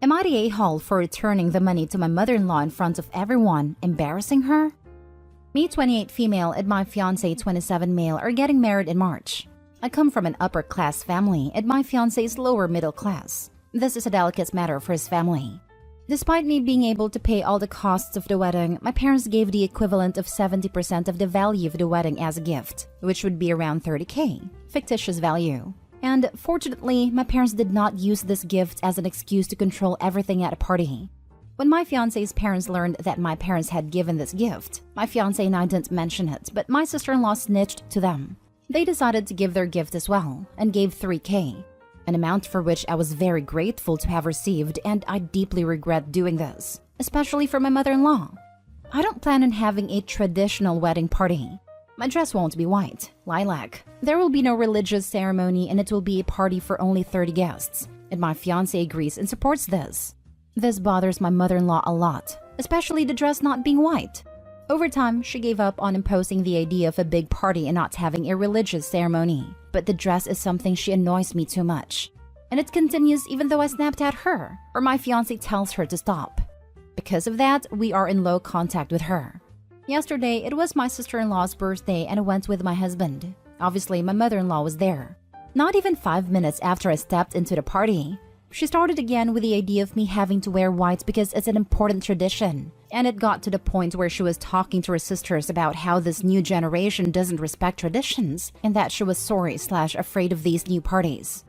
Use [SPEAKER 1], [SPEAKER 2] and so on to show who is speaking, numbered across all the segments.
[SPEAKER 1] Am I the a-hole for returning the money to my mother-in-law in front of everyone, embarrassing her? Me, 28 female, and my fiancé, 27 male, are getting married in March. I come from an upper-class family, and my fiancé is lower middle class. This is a delicate matter for his family. Despite me being able to pay all the costs of the wedding, my parents gave the equivalent of 70% of the value of the wedding as a gift, which would be around 30K, fictitious value. And fortunately, my parents did not use this gift as an excuse to control everything at a party. When my fiancé's parents learned that my parents had given this gift, my fiancé and I didn't mention it, but my sister-in-law snitched to them. They decided to give their gift as well, and gave 3K, an amount for which I was very grateful to have received, and I deeply regret doing this, especially for my mother-in-law. I don't plan on having a traditional wedding party. My dress won't be white, lilac. There will be no religious ceremony, and it will be a party for only 30 guests, and my fiancé agrees and supports this. This bothers my mother-in-law a lot, especially the dress not being white. Over time, she gave up on imposing the idea of a big party and not having a religious ceremony, but the dress is something she annoys me too much. And it continues even though I snapped at her, or my fiancé tells her to stop. Because of that, we are in low contact with her. Yesterday, it was my sister-in-law's birthday and I went with my husband. Obviously, my mother-in-law was there. Not even 5 minutes after I stepped into the party, she started again with the idea of me having to wear white because it's an important tradition. And it got to the point where she was talking to her sisters about how this new generation doesn't respect traditions and that she was sorry/afraid of these new parties.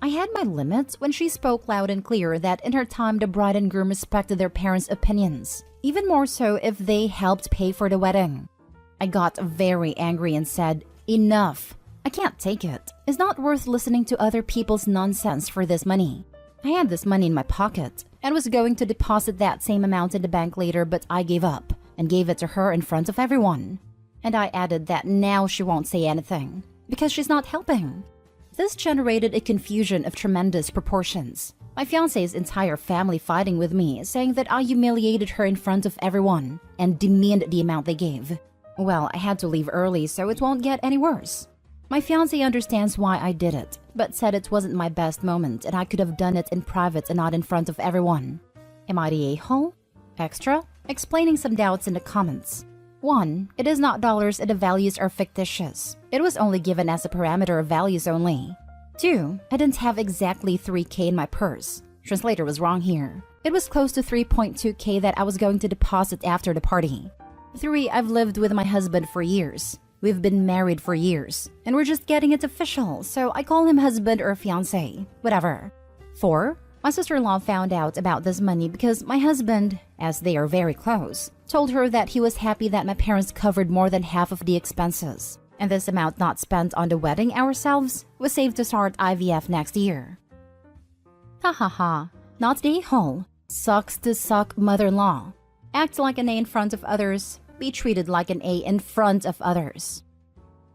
[SPEAKER 1] I had my limits when she spoke loud and clear that in her time the bride and groom respected their parents' opinions, even more so if they helped pay for the wedding. I got very angry and said, "Enough. I can't take it. It's not worth listening to other people's nonsense for this money." I had this money in my pocket and was going to deposit that same amount in the bank later, but I gave up and gave it to her in front of everyone. And I added that now she won't say anything because she's not helping. This generated a confusion of tremendous proportions. My fiancé's entire family fighting with me, saying that I humiliated her in front of everyone and demeaned the amount they gave. Well, I had to leave early so it won't get any worse. My fiancé understands why I did it, but said it wasn't my best moment and I could have done it in private and not in front of everyone. Am I the a-hole? Extra? Explaining some doubts in the comments. 1. It is not dollars and the values are fictitious. It was only given as a parameter of values only. 2. I didn't have exactly 3K in my purse. Translator was wrong here. It was close to 3.2K that I was going to deposit after the party. 3. I've lived with my husband for years. We've been married for years, and we're just getting it official, so I call him husband or fiancé, whatever. 4. My sister-in-law found out about this money because my husband, as they are very close, told her that he was happy that my parents covered more than half of the expenses, and this amount not spent on the wedding ourselves was saved to start IVF next year. Ha ha ha, not the a-hole. Sucks to suck mother-in-law. Act like an A in front of others. Be treated like an A in front of others.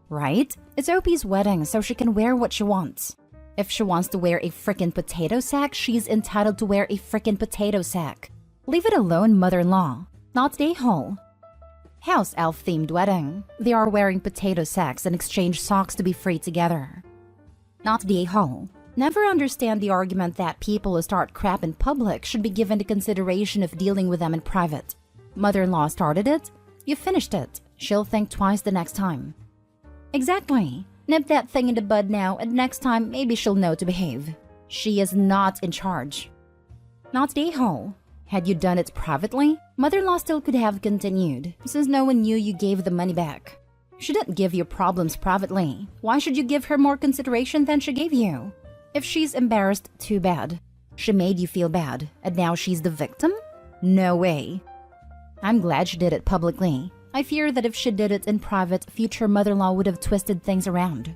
[SPEAKER 1] Right? It's OP's wedding, so she can wear what she wants. If she wants to wear a frickin' potato sack, she's entitled to wear a frickin' potato sack. Leave it alone, mother-in-law. Not the a-hole. House elf-themed wedding. They are wearing potato sacks and exchange socks to be free together. Not the a-hole. Never understand the argument that people who start crap in public should be given the consideration of dealing with them in private. Mother-in-law started it. You finished it. She'll think twice the next time. Exactly. Nip that thing in the bud now, and next time maybe she'll know to behave. She is not in charge. Not the a-hole. Had you done it privately, mother-in-law still could have continued, since no one knew you gave the money back. She didn't give you problems privately. Why should you give her more consideration than she gave you? If she's embarrassed, too bad. She made you feel bad, and now she's the victim? No way. I'm glad she did it publicly. I fear that if she did it in private, future mother-in-law would have twisted things around.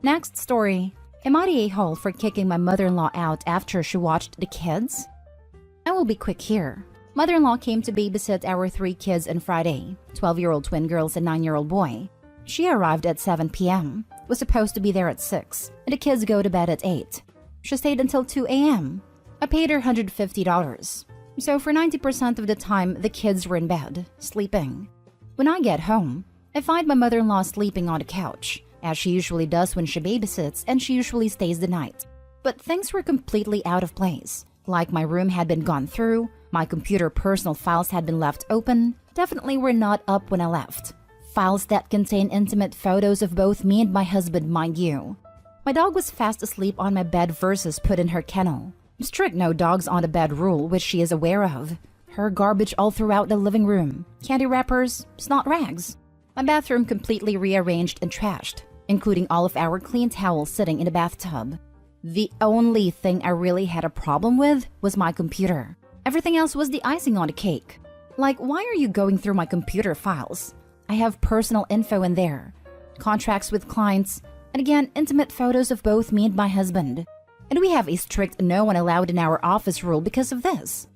[SPEAKER 1] Next story. Am I the a-hole for kicking my mother-in-law out after she watched the kids? I will be quick here. Mother-in-law came to babysit our 3 kids on Friday, 12-year-old twin girls and 9-year-old boy. She arrived at 7 p.m., was supposed to be there at 6, and the kids go to bed at 8. She stayed until 2 a.m. I paid her $150. So for 90% of the time, the kids were in bed, sleeping. When I get home, I find my mother-in-law sleeping on the couch, as she usually does when she babysits, and she usually stays the night. But things were completely out of place. Like my room had been gone through, my computer personal files had been left open, definitely were not up when I left. Files that contain intimate photos of both me and my husband, mind you. My dog was fast asleep on my bed versus put in her kennel. Strict no dogs on the bed rule, which she is aware of. Her garbage all throughout the living room. Candy wrappers, snot rags. My bathroom completely rearranged and trashed, including all of our clean towels sitting in the bathtub. The only thing I really had a problem with was my computer. Everything else was the icing on the cake. Like, why are you going through my computer files? I have personal info in there, contracts with clients, and again, intimate photos of both me and my husband. And we have a strict no one allowed in our office rule because of this.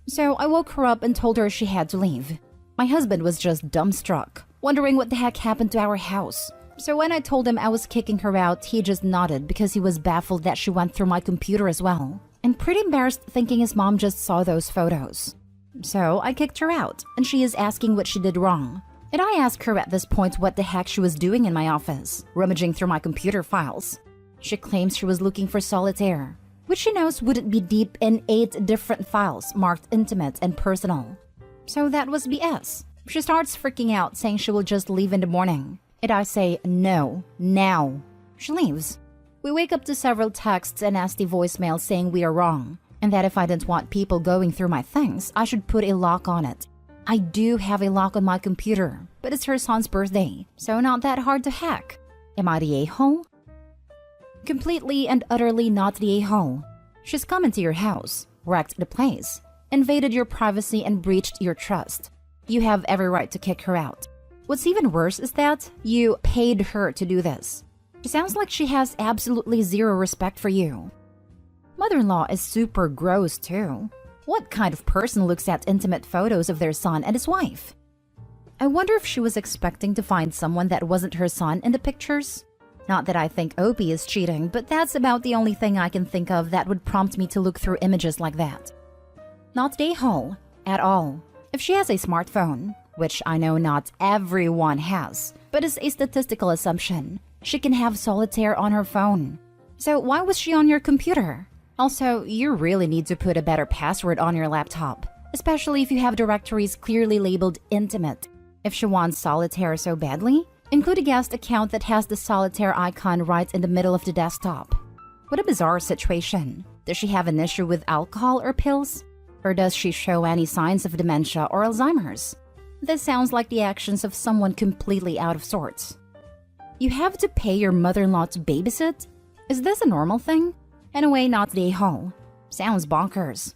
[SPEAKER 1] So I woke her up and told her she had to leave. My husband was just dumbstruck, wondering what the heck happened to our house. So when I told him I was kicking her out, he just nodded because he was baffled that she went through my computer as well, and pretty embarrassed thinking his mom just saw those photos. So I kicked her out, and she is asking what she did wrong. And I asked her at this point what the heck she was doing in my office, rummaging through my computer files. She claims she was looking for solitaire, which she knows wouldn't be deep in 8 different files marked intimate and personal. So that was BS. She starts freaking out, saying she will just leave in the morning. And I say, no, now. She leaves. We wake up to several texts and nasty voicemails saying we are wrong, and that if I didn't want people going through my things, I should put a lock on it. I do have a lock on my computer, but it's her son's birthday, so not that hard to hack. Am I the a-hole? Completely and utterly not the a-hole. She's come into your house, wrecked the place, invaded your privacy and breached your trust. You have every right to kick her out. What's even worse is that you paid her to do this. She sounds like she has absolutely zero respect for you. Mother-in-law is super gross too. What kind of person looks at intimate photos of their son and his wife? I wonder if she was expecting to find someone that wasn't her son in the pictures? Not that I think Opie is cheating, but that's about the only thing I can think of that would prompt me to look through images like that. Not a hole at all. If she has a smartphone, which I know not everyone has, but is a statistical assumption, she can have solitaire on her phone. So why was she on your computer? Also, you really need to put a better password on your laptop, especially if you have directories clearly labeled intimate. If she wants solitaire so badly, include a guest account that has the solitaire icon right in the middle of the desktop. What a bizarre situation. Does she have an issue with alcohol or pills? Or does she show any signs of dementia or Alzheimer's? This sounds like the actions of someone completely out of sorts. You have to pay your mother-in-law to babysit? Is this a normal thing? Anyway, not the a-hole. Sounds bonkers.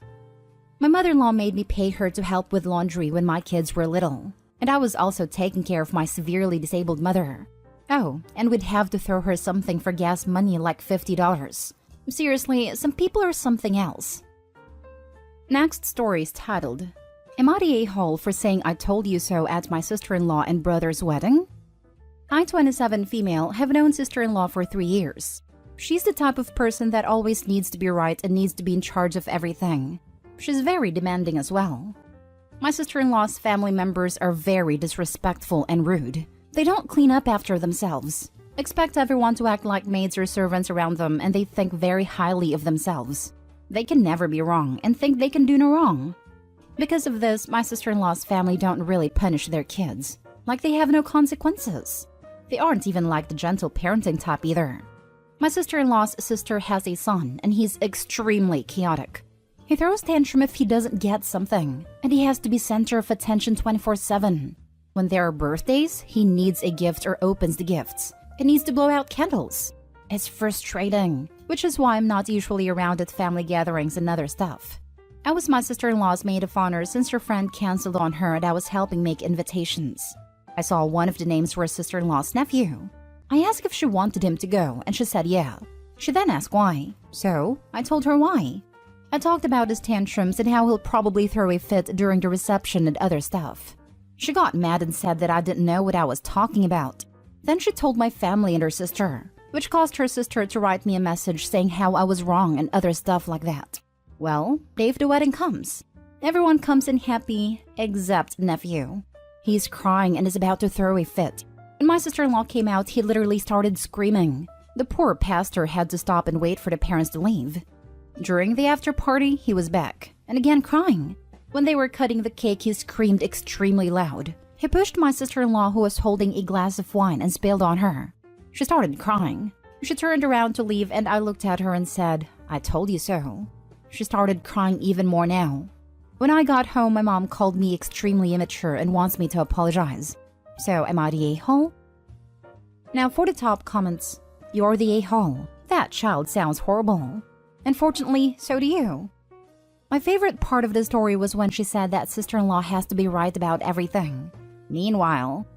[SPEAKER 1] My mother-in-law made me pay her to help with laundry when my kids were little. And I was also taking care of my severely disabled mother. Oh, and we'd have to throw her something for gas money like $50. Seriously, some people are something else. Next story is titled, Am I the a-hole for saying I told you so at my sister-in-law and brother's wedding? I, 27 female, have known sister-in-law for 3 years. She's the type of person that always needs to be right and needs to be in charge of everything. She's very demanding as well. My sister-in-law's family members are very disrespectful and rude. They don't clean up after themselves, expect everyone to act like maids or servants around them, and they think very highly of themselves. They can never be wrong and think they can do no wrong. Because of this, my sister-in-law's family don't really punish their kids. Like they have no consequences. They aren't even like the gentle parenting type either. My sister-in-law's sister has a son, and he's extremely chaotic. He throws tantrum if he doesn't get something, and he has to be center of attention 24/7. When there are birthdays, he needs a gift or opens the gifts. He needs to blow out candles. It's frustrating, which is why I'm not usually around at family gatherings and other stuff. I was my sister-in-law's maid of honor since her friend canceled on her and I was helping make invitations. I saw one of the names for her sister-in-law's nephew. I asked if she wanted him to go, and she said yeah. She then asked why, so I told her why. I talked about his tantrums and how he'll probably throw a fit during the reception and other stuff. She got mad and said that I didn't know what I was talking about. Then she told my family and her sister, which caused her sister to write me a message saying how I was wrong and other stuff like that. Well, day of the wedding comes. Everyone comes in happy, except nephew. He's crying and is about to throw a fit. When my sister-in-law came out, he literally started screaming. The poor pastor had to stop and wait for the parents to leave. During the after party, he was back, and again crying. When they were cutting the cake, he screamed extremely loud. He pushed my sister-in-law, who was holding a glass of wine, and spilled on her. She started crying. She turned around to leave, and I looked at her and said, "I told you so." She started crying even more now. When I got home, my mom called me extremely immature and wants me to apologize. So, am I the a-hole? Now for the top comments. You're the a-hole. That child sounds horrible. Unfortunately, so do you. My favorite part of the story was when she said that sister-in-law has to be right about everything. Meanwhile,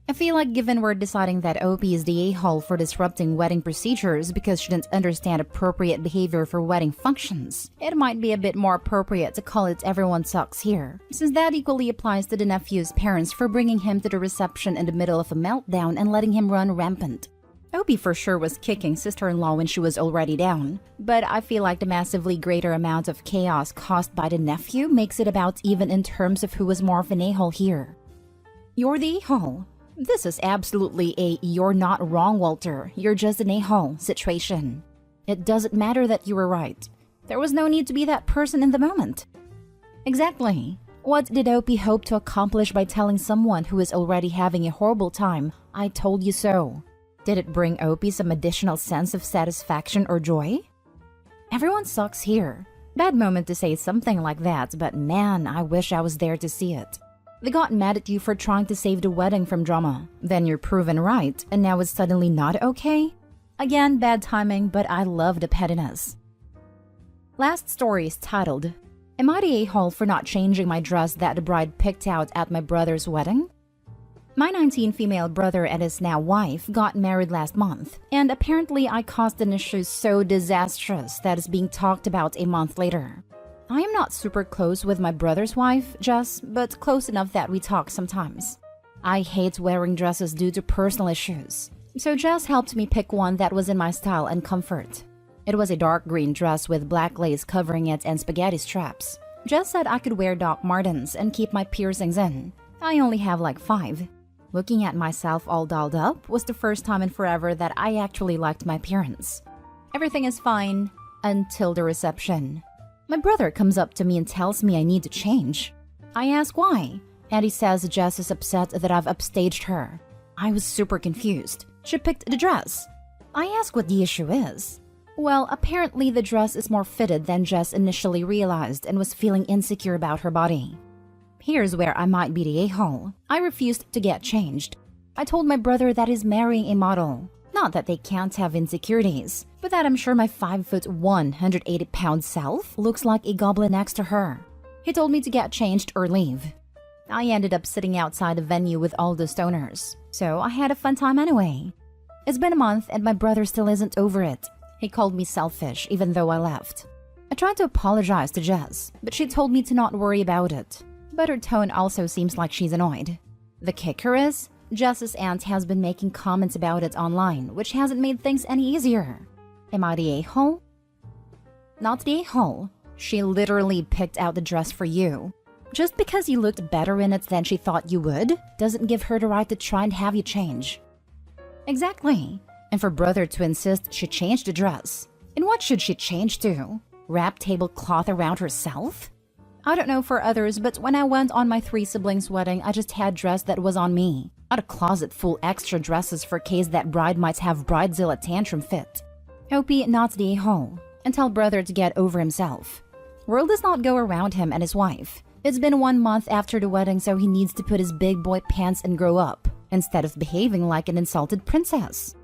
[SPEAKER 1] I feel like given we're deciding that OP is the a-hole for disrupting wedding procedures because she didn't understand appropriate behavior for wedding functions, it might be a bit more appropriate to call it everyone sucks here, since that equally applies to the nephew's parents for bringing him to the reception in the middle of a meltdown and letting him run rampant. OP for sure was kicking sister-in-law when she was already down, but I feel like the massively greater amount of chaos caused by the nephew makes it about even in terms of who was more of an a-hole here. You're the a-hole. This is absolutely a "you're not wrong, Walter, you're just an a-hole" situation. It doesn't matter that you were right. There was no need to be that person in the moment. Exactly. What did OP hope to accomplish by telling someone who is already having a horrible time, "I told you so"? Did it bring OP some additional sense of satisfaction or joy? Everyone sucks here. Bad moment to say something like that, but man, I wish I was there to see it. They got mad at you for trying to save the wedding from drama. Then you're proven right, and now it's suddenly not okay? Again, bad timing, but I love the pettiness. Last story is titled, "Am I the a-hole for not changing my dress that the bride picked out at my brother's wedding?" My 19 female brother and his now wife got married last month, and apparently I caused an issue so disastrous that is being talked about a month later. I am not super close with my brother's wife, Jess, but close enough that we talk sometimes. I hate wearing dresses due to personal issues, so Jess helped me pick one that was in my style and comfort. It was a dark green dress with black lace covering it and spaghetti straps. Jess said I could wear Doc Martens and keep my piercings in. I only have like 5. Looking at myself all dolled up was the first time in forever that I actually liked my appearance. Everything is fine until the reception. My brother comes up to me and tells me I need to change. I ask why, and he says Jess is upset that I've upstaged her. I was super confused. She picked the dress. I ask what the issue is. Well, apparently the dress is more fitted than Jess initially realized and was feeling insecure about her body. Here's where I might be the a-hole. I refused to get changed. I told my brother that he's marrying a model. Not that they can't have insecurities, but that I'm sure my 5'1", 180-pound self looks like a goblin next to her. He told me to get changed or leave. I ended up sitting outside the venue with all the stoners, so I had a fun time anyway. It's been a month and my brother still isn't over it. He called me selfish even though I left. I tried to apologize to Jess, but she told me to not worry about it. But her tone also seems like she's annoyed. The kicker is, Jess's aunt has been making comments about it online, which hasn't made things any easier. Am I the a-hole? Not the a-hole. She literally picked out the dress for you. Just because you looked better in it than she thought you would, doesn't give her the right to try and have you change. Exactly. And for brother to insist she changed the dress. And what should she change to? Wrap tablecloth around herself? I don't know for others, but when I went on my 3 siblings' wedding, I just had dress that was on me. Not a closet full extra dresses for case that bride might have bridezilla tantrum fit. OP not the a-hole, and tell brother to get over himself. World does not go around him and his wife. It's been 1 month after the wedding, so he needs to put his big boy pants and grow up, instead of behaving like an insulted princess.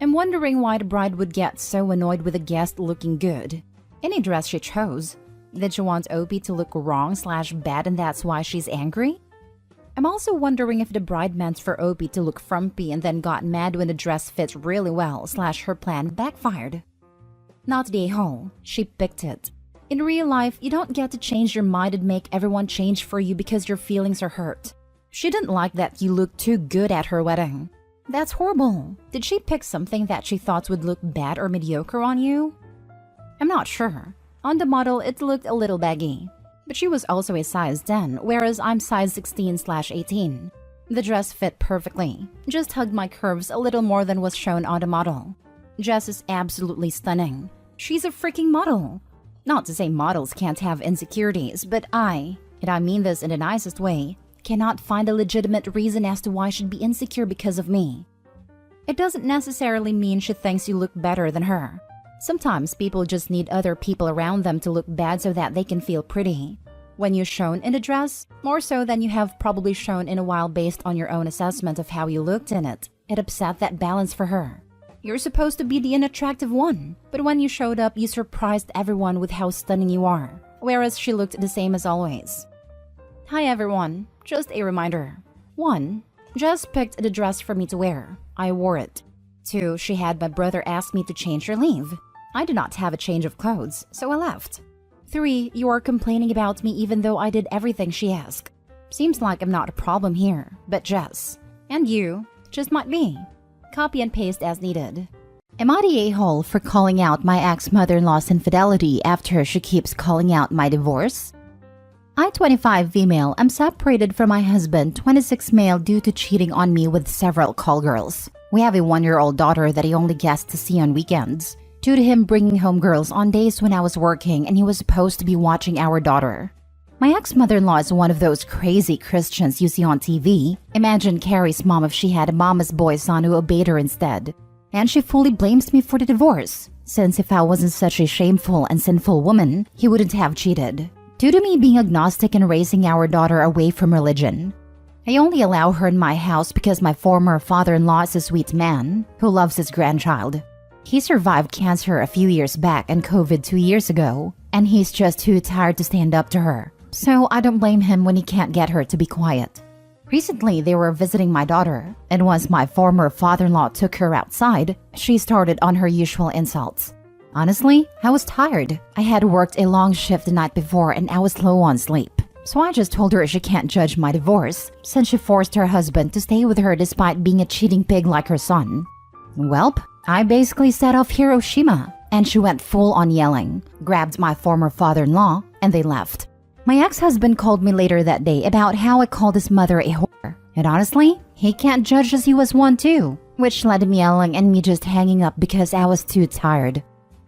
[SPEAKER 1] I'm wondering why the bride would get so annoyed with a guest looking good. Any dress she chose. Did she want OP to look wrong/bad and that's why she's angry? I'm also wondering if the bride meant for OP to look frumpy and then got mad when the dress fits really well/her plan backfired. Not the a-hole. She picked it. In real life, you don't get to change your mind and make everyone change for you because your feelings are hurt. She didn't like that you looked too good at her wedding. That's horrible. Did she pick something that she thought would look bad or mediocre on you? I'm not sure. On the model, it looked a little baggy. But she was also a size 10, whereas I'm size 16/18. The dress fit perfectly. Just hugged my curves a little more than was shown on the model. Jess is absolutely stunning. She's a freaking model. Not to say models can't have insecurities, but and I mean this in the nicest way, cannot find a legitimate reason as to why she'd be insecure because of me. It doesn't necessarily mean she thinks you look better than her. Sometimes people just need other people around them to look bad so that they can feel pretty. When you're shown in a dress, more so than you have probably shown in a while based on your own assessment of how you looked in it, it upset that balance for her. You're supposed to be the unattractive one, but when you showed up, you surprised everyone with how stunning you are, whereas she looked the same as always. Hi everyone, just a reminder. 1. Jess picked the dress for me to wear. I wore it. 2. She had my brother ask me to change her leave. I did not have a change of clothes, so I left. 3. You are complaining about me even though I did everything she asked. Seems like I'm not a problem here, but Jess. And you, just might be. Copy and paste as needed. Am I the a-hole for calling out my ex-mother-in-law's infidelity after she keeps calling out my divorce? I, 25 female, am separated from my husband, 26 male, due to cheating on me with several call girls. We have a 1-year-old daughter that he only gets to see on weekends, due to him bringing home girls on days when I was working and he was supposed to be watching our daughter. My ex-mother-in-law is one of those crazy Christians you see on TV. Imagine Carrie's mom if she had a mama's boy son who obeyed her instead. And she fully blames me for the divorce, since if I wasn't such a shameful and sinful woman, he wouldn't have cheated. Due to me being agnostic and raising our daughter away from religion. I only allow her in my house because my former father-in-law is a sweet man who loves his grandchild. He survived cancer a few years back and COVID 2 years ago, and he's just too tired to stand up to her. So I don't blame him when he can't get her to be quiet. Recently, they were visiting my daughter, and once my former father-in-law took her outside, she started on her usual insults. Honestly, I was tired. I had worked a long shift the night before and I was low on sleep. So I just told her she can't judge my divorce, since she forced her husband to stay with her despite being a cheating pig like her son. Welp, I basically set off Hiroshima, and she went full on yelling, grabbed my former father-in-law, and they left. My ex-husband called me later that day about how I called his mother a whore. And honestly, he can't judge as he was one too, which led to me yelling and me just hanging up because I was too tired.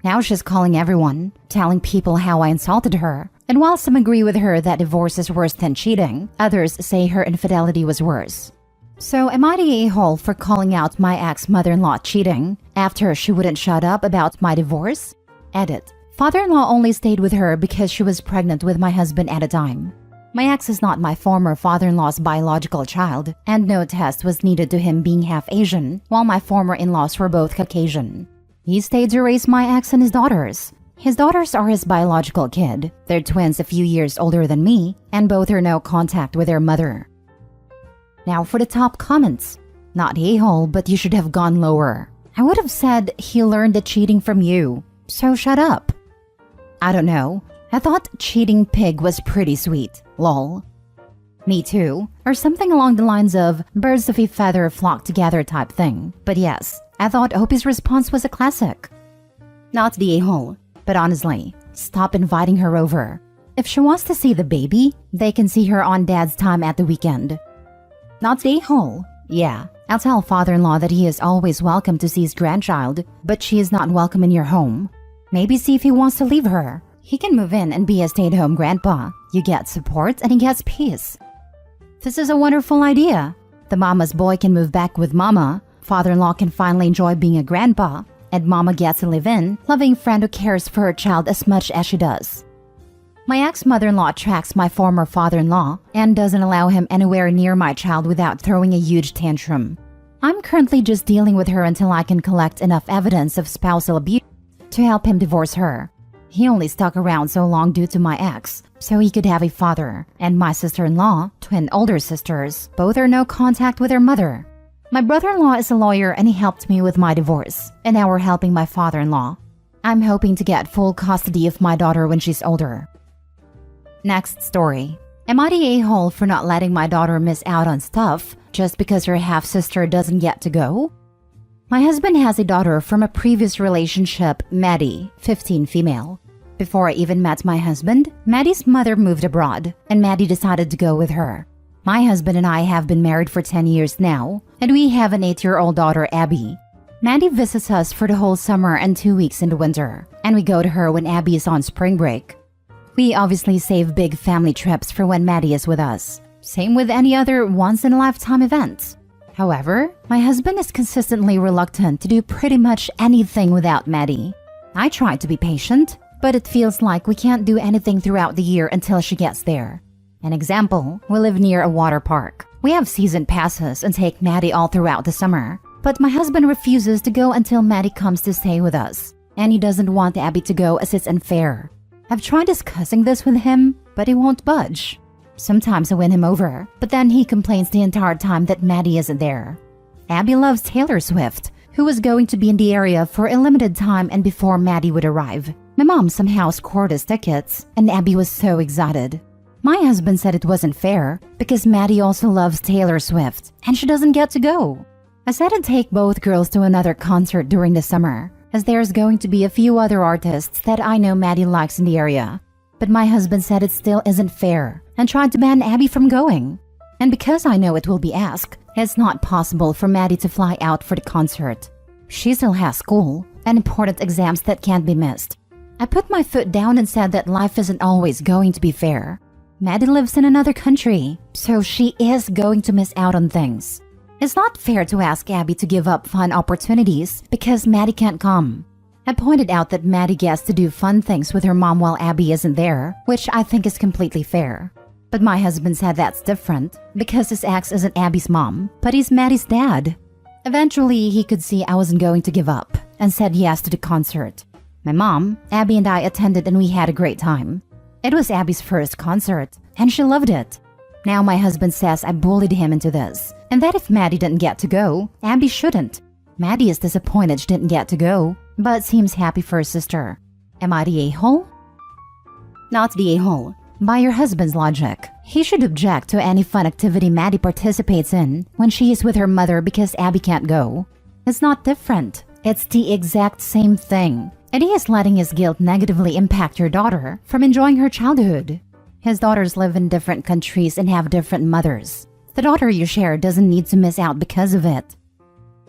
[SPEAKER 1] Now she's calling everyone, telling people how I insulted her. And while some agree with her that divorce is worse than cheating, others say her infidelity was worse. So am I the a-hole for calling out my ex-mother-in-law cheating after she wouldn't shut up about my divorce? Edit. Father-in-law only stayed with her because she was pregnant with my husband at the time. My ex is not my former father-in-law's biological child, and no test was needed to him being half Asian, while my former in-laws were both Caucasian. He stayed to raise my ex and his daughters. His daughters are his biological kid. They're twins a few years older than me, and both are no contact with their mother. Now for the top comments. Not a-hole, but you should have gone lower. I would have said he learned the cheating from you, so shut up. I don't know. I thought cheating pig was pretty sweet. Lol. Me too, or something along the lines of birds of a feather flock together type thing. But yes, I thought Opie's response was a classic. Not the a-hole, but honestly, stop inviting her over. If she wants to see the baby, they can see her on dad's time at the weekend. Not the a-hole. Yeah, I'll tell father-in-law that he is always welcome to see his grandchild, but she is not welcome in your home. Maybe see if he wants to leave her. He can move in and be a stay-at-home grandpa. You get support and he gets peace. This is a wonderful idea. The mama's boy can move back with mama. Father-in-law can finally enjoy being a grandpa. And mama gets a live-in, loving friend who cares for her child as much as she does. My ex-mother-in-law tracks my former father-in-law and doesn't allow him anywhere near my child without throwing a huge tantrum. I'm currently just dealing with her until I can collect enough evidence of spousal abuse to help him divorce her. He only stuck around so long due to my ex, so he could have a father. And my sister-in-law, twin older sisters, both are no contact with their mother. My brother-in-law is a lawyer and he helped me with my divorce, and now we're helping my father-in-law. I'm hoping to get full custody of my daughter when she's older. Next story. Am I the a-hole for not letting my daughter miss out on stuff just because her half-sister doesn't get to go? My husband has a daughter from a previous relationship, Maddie, 15 female. Before I even met my husband, Maddie's mother moved abroad, and Maddie decided to go with her. My husband and I have been married for 10 years now, and we have an 8-year-old daughter, Abby. Maddie visits us for the whole summer and 2 weeks in the winter, and we go to her when Abby is on spring break. We obviously save big family trips for when Maddie is with us. Same with any other once-in-a-lifetime event. However, my husband is consistently reluctant to do pretty much anything without Maddie. I try to be patient, but it feels like we can't do anything throughout the year until she gets there. An example, we live near a water park. We have season passes and take Maddie all throughout the summer. But my husband refuses to go until Maddie comes to stay with us. And he doesn't want Abby to go as it's unfair. I've tried discussing this with him, but he won't budge. Sometimes I win him over, but then he complains the entire time that Maddie isn't there. Abby loves Taylor Swift, who was going to be in the area for a limited time and before Maddie would arrive. My mom somehow scored us tickets, and Abby was so excited. My husband said it wasn't fair because Maddie also loves Taylor Swift, and she doesn't get to go. I said I'd take both girls to another concert during the summer, as there's going to be a few other artists that I know Maddie likes in the area. But my husband said it still isn't fair and tried to ban Abby from going. And because I know it will be asked, it's not possible for Maddie to fly out for the concert. She still has school and important exams that can't be missed. I put my foot down and said that life isn't always going to be fair. Maddie lives in another country, so she is going to miss out on things. It's not fair to ask Abby to give up fun opportunities because Maddie can't come. I pointed out that Maddie gets to do fun things with her mom while Abby isn't there, which I think is completely fair. But my husband said that's different because his ex isn't Abby's mom, but he's Maddie's dad. Eventually, he could see I wasn't going to give up and said yes to the concert. My mom, Abby, and I attended and we had a great time. It was Abby's first concert, and she loved it. Now my husband says I bullied him into this, and that if Maddie didn't get to go, Abby shouldn't. Maddie is disappointed she didn't get to go, but seems happy for her sister. Am I the a-hole? Not the a-hole. By your husband's logic, he should object to any fun activity Maddie participates in when she is with her mother because Abby can't go. It's not different. It's the exact same thing. And he is letting his guilt negatively impact your daughter from enjoying her childhood. His daughters live in different countries and have different mothers. The daughter you share doesn't need to miss out because of it.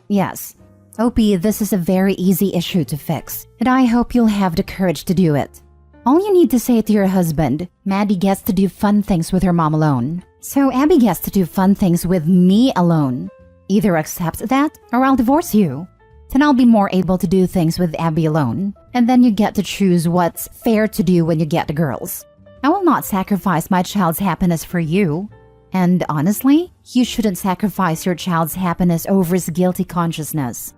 [SPEAKER 1] Yes, OP, this is a very easy issue to fix, and I hope you'll have the courage to do it. All you need to say to your husband, Maddie gets to do fun things with her mom alone, so Abby gets to do fun things with me alone. Either accept that, or I'll divorce you. Then I'll be more able to do things with Abby alone, and then you get to choose what's fair to do when you get the girls. I will not sacrifice my child's happiness for you. And honestly, you shouldn't sacrifice your child's happiness over his guilty consciousness.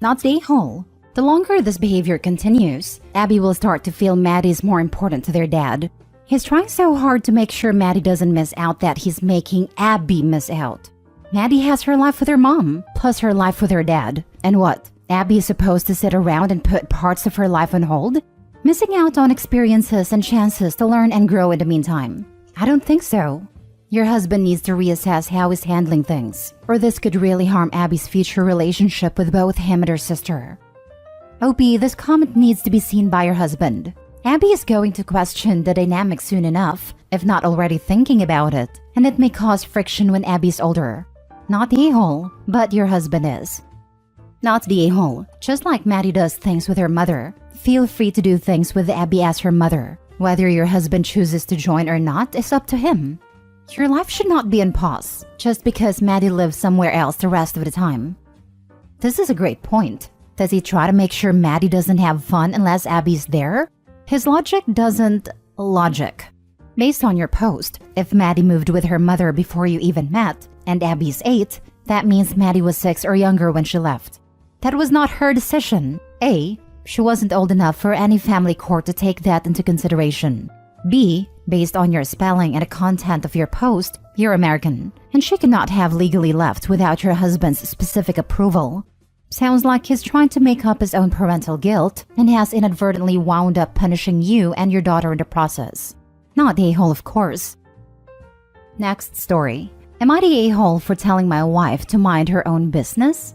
[SPEAKER 1] Not the a-hole. The longer this behavior continues, Abby will start to feel Maddie is more important to their dad. He's trying so hard to make sure Maddie doesn't miss out that he's making Abby miss out. Maddie has her life with her mom, plus her life with her dad. And what? Abby is supposed to sit around and put parts of her life on hold? Missing out on experiences and chances to learn and grow in the meantime? I don't think so. Your husband needs to reassess how he's handling things, or this could really harm Abby's future relationship with both him and her sister. OP, this comment needs to be seen by your husband. Abby is going to question the dynamic soon enough, if not already thinking about it, and it may cause friction when Abby's older. Not the a-hole, but your husband is. Not the a-hole. Just like Maddie does things with her mother, feel free to do things with Abby as her mother. Whether your husband chooses to join or not is up to him. Your life should not be on pause, just because Maddie lives somewhere else the rest of the time. This is a great point. Does he try to make sure Maddie doesn't have fun unless Abby's there? His logic doesn't logic. Based on your post, if Maddie moved with her mother before you even met, and Abby's 8, that means Maddie was 6 or younger when she left. That was not her decision. A, she wasn't old enough for any family court to take that into consideration. B, based on your spelling and the content of your post, you're American, and she cannot have legally left without your husband's specific approval. Sounds like he's trying to make up his own parental guilt and has inadvertently wound up punishing you and your daughter in the process. Not the a-hole, of course. Next story. Am I the a-hole for telling my wife to mind her own business?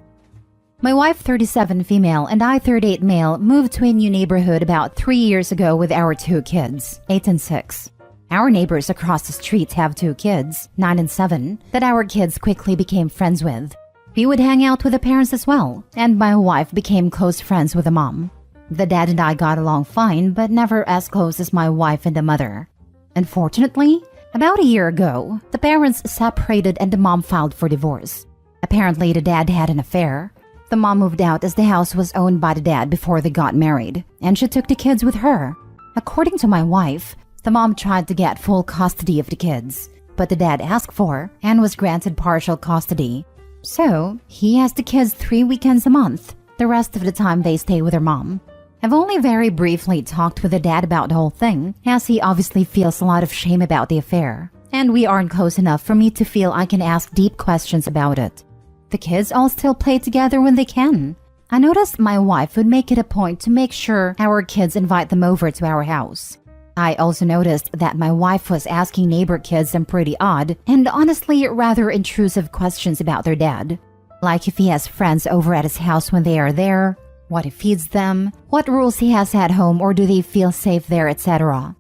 [SPEAKER 1] My wife, 37 female, and I, 38 male, moved to a new neighborhood about 3 years ago with our 2 kids, 8 and 6. Our neighbors across the street have 2 kids, 9 and 7, that our kids quickly became friends with. He would hang out with the parents as well, and my wife became close friends with the mom. The dad and I got along fine, but never as close as my wife and the mother. Unfortunately, about a year ago, the parents separated and the mom filed for divorce. Apparently, the dad had an affair. The mom moved out as the house was owned by the dad before they got married, and she took the kids with her. According to my wife, the mom tried to get full custody of the kids, but the dad asked for and was granted partial custody. So, he has the kids 3 weekends a month. The rest of the time they stay with their mom. I've only very briefly talked with the dad about the whole thing, as he obviously feels a lot of shame about the affair, and we aren't close enough for me to feel I can ask deep questions about it. The kids all still play together when they can. I noticed my wife would make it a point to make sure our kids invite them over to our house. I also noticed that my wife was asking neighbor kids some pretty odd and honestly rather intrusive questions about their dad. Like if he has friends over at his house when they are there, what he feeds them, what rules he has at home or do they feel safe there, etc.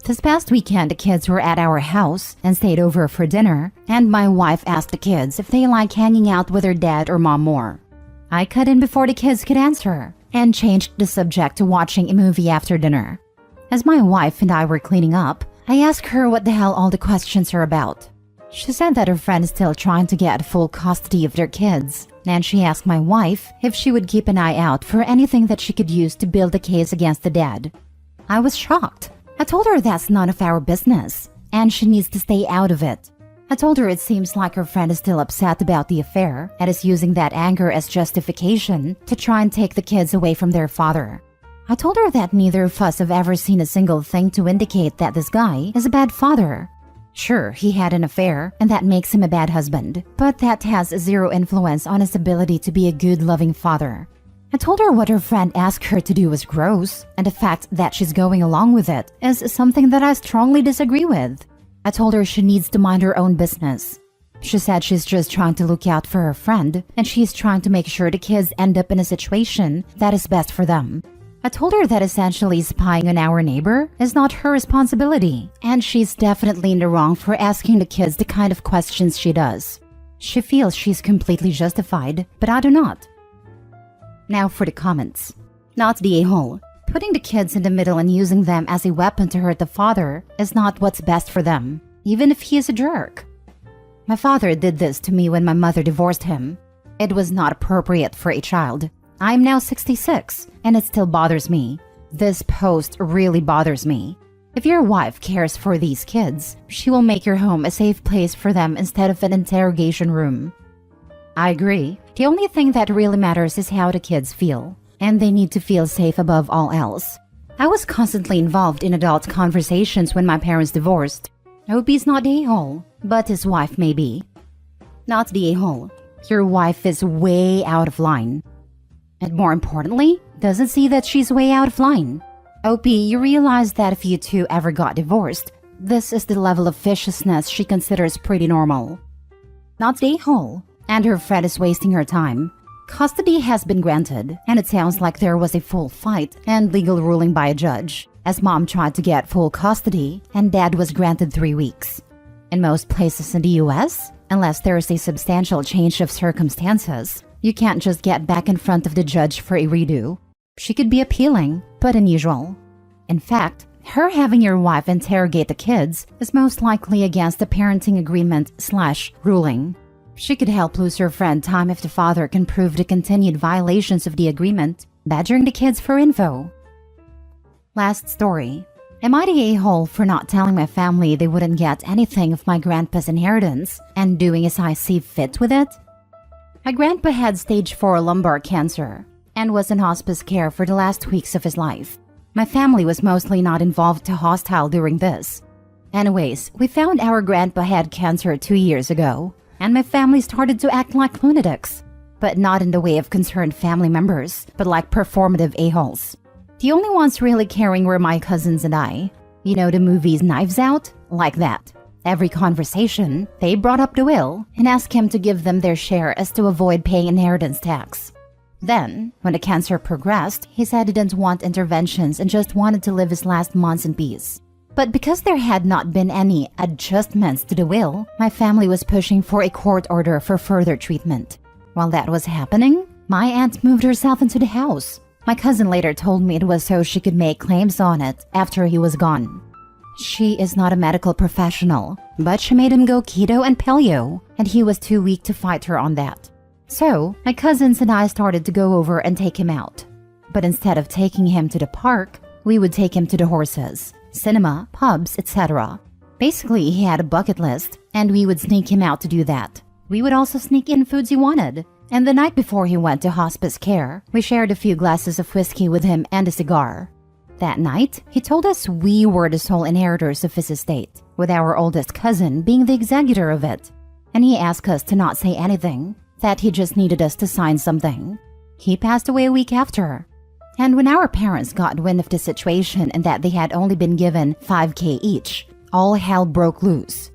[SPEAKER 1] This past weekend, the kids were at our house and stayed over for dinner, and my wife asked the kids if they like hanging out with their dad or mom more. I cut in before the kids could answer and changed the subject to watching a movie after dinner. As my wife and I were cleaning up, I asked her what the hell all the questions are about. She said that her friend is still trying to get full custody of their kids, and she asked my wife if she would keep an eye out for anything that she could use to build a case against the dad. I was shocked. I told her that's none of our business, and she needs to stay out of it. I told her it seems like her friend is still upset about the affair and is using that anger as justification to try and take the kids away from their father. I told her that neither of us have ever seen a single thing to indicate that this guy is a bad father. Sure, he had an affair, and that makes him a bad husband, but that has zero influence on his ability to be a good, loving father. I told her what her friend asked her to do was gross, and the fact that she's going along with it is something that I strongly disagree with. I told her she needs to mind her own business. She said she's just trying to look out for her friend, and she's trying to make sure the kids end up in a situation that is best for them. I told her that essentially spying on our neighbor is not her responsibility, and she's definitely in the wrong for asking the kids the kind of questions she does. She feels she's completely justified, but I do not. Now for the comments. Not the a-hole. Putting the kids in the middle and using them as a weapon to hurt the father is not what's best for them, even if he is a jerk. My father did this to me when my mother divorced him. It was not appropriate for a child. I'm now 66, and it still bothers me. This post really bothers me. If your wife cares for these kids, she will make your home a safe place for them instead of an interrogation room. I agree. The only thing that really matters is how the kids feel, and they need to feel safe above all else. I was constantly involved in adult conversations when my parents divorced. I hope he's not the a-hole, but his wife may be. Not the a-hole. Your wife is way out of line. And more importantly, doesn't see that she's way out of line. OP, you realize that if you two ever got divorced, this is the level of viciousness she considers pretty normal. Not the a-hole. And her friend is wasting her time. Custody has been granted, and it sounds like there was a full fight and legal ruling by a judge, as mom tried to get full custody and dad was granted 3 weeks. In most places in the US, unless there is a substantial change of circumstances, you can't just get back in front of the judge for a redo. She could be appealing, but unusual. In fact, her having your wife interrogate the kids is most likely against the parenting agreement/ruling. She could help lose her friend time if the father can prove the continued violations of the agreement, badgering the kids for info. Last story. Am I the a-hole for not telling my family they wouldn't get anything of my grandpa's inheritance and doing as I see fit with it? My grandpa had stage 4 lumbar cancer and was in hospice care for the last weeks of his life. My family was mostly not involved to hostile during this. Anyways, we found our grandpa had cancer 2 years ago, and my family started to act like lunatics, but not in the way of concerned family members, but like performative a-holes. The only ones really caring were my cousins and I. You know the movies Knives Out? Like that. Every conversation, they brought up the will and asked him to give them their share as to avoid paying inheritance tax. Then, when the cancer progressed, he said he didn't want interventions and just wanted to live his last months in peace. But because there had not been any adjustments to the will, my family was pushing for a court order for further treatment. While that was happening, my aunt moved herself into the house. My cousin later told me it was so she could make claims on it after he was gone. She is not a medical professional, but she made him go keto and paleo, and he was too weak to fight her on that. So, my cousins and I started to go over and take him out. But instead of taking him to the park, we would take him to the horses, cinema, pubs, etc. Basically, he had a bucket list, and we would sneak him out to do that. We would also sneak in foods he wanted. And the night before he went to hospice care, we shared a few glasses of whiskey with him and a cigar. That night, he told us we were the sole inheritors of his estate, with our oldest cousin being the executor of it. And he asked us to not say anything, that he just needed us to sign something. He passed away a week after. And when our parents got wind of the situation and that they had only been given $5,000 each, all hell broke loose.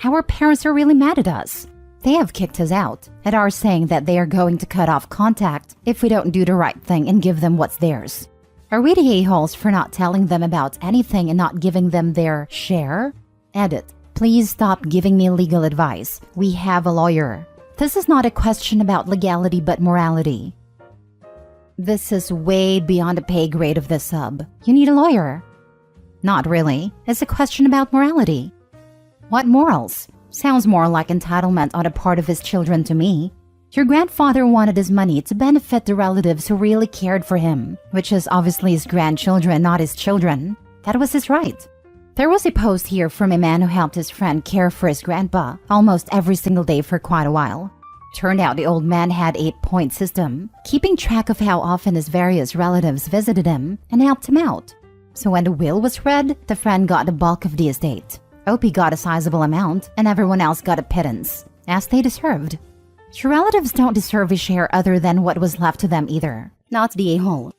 [SPEAKER 1] Our parents are really mad at us. They have kicked us out and are saying that they are going to cut off contact if we don't do the right thing and give them what's theirs. Are we the a-holes for not telling them about anything and not giving them their share? Edit. Please stop giving me legal advice. We have a lawyer. This is not a question about legality but morality. This is way beyond the pay grade of this sub. You need a lawyer. Not really. It's a question about morality. What morals? Sounds more like entitlement on the part of his children to me. Your grandfather wanted his money to benefit the relatives who really cared for him, which is obviously his grandchildren, not his children. That was his right. There was a post here from a man who helped his friend care for his grandpa almost every single day for quite a while. Turned out the old man had an 8-point system, keeping track of how often his various relatives visited him and helped him out. So when the will was read, the friend got the bulk of the estate. Opie got a sizable amount, and everyone else got a pittance, as they deserved. Your relatives don't deserve a share other than what was left to them either. Not the a-hole.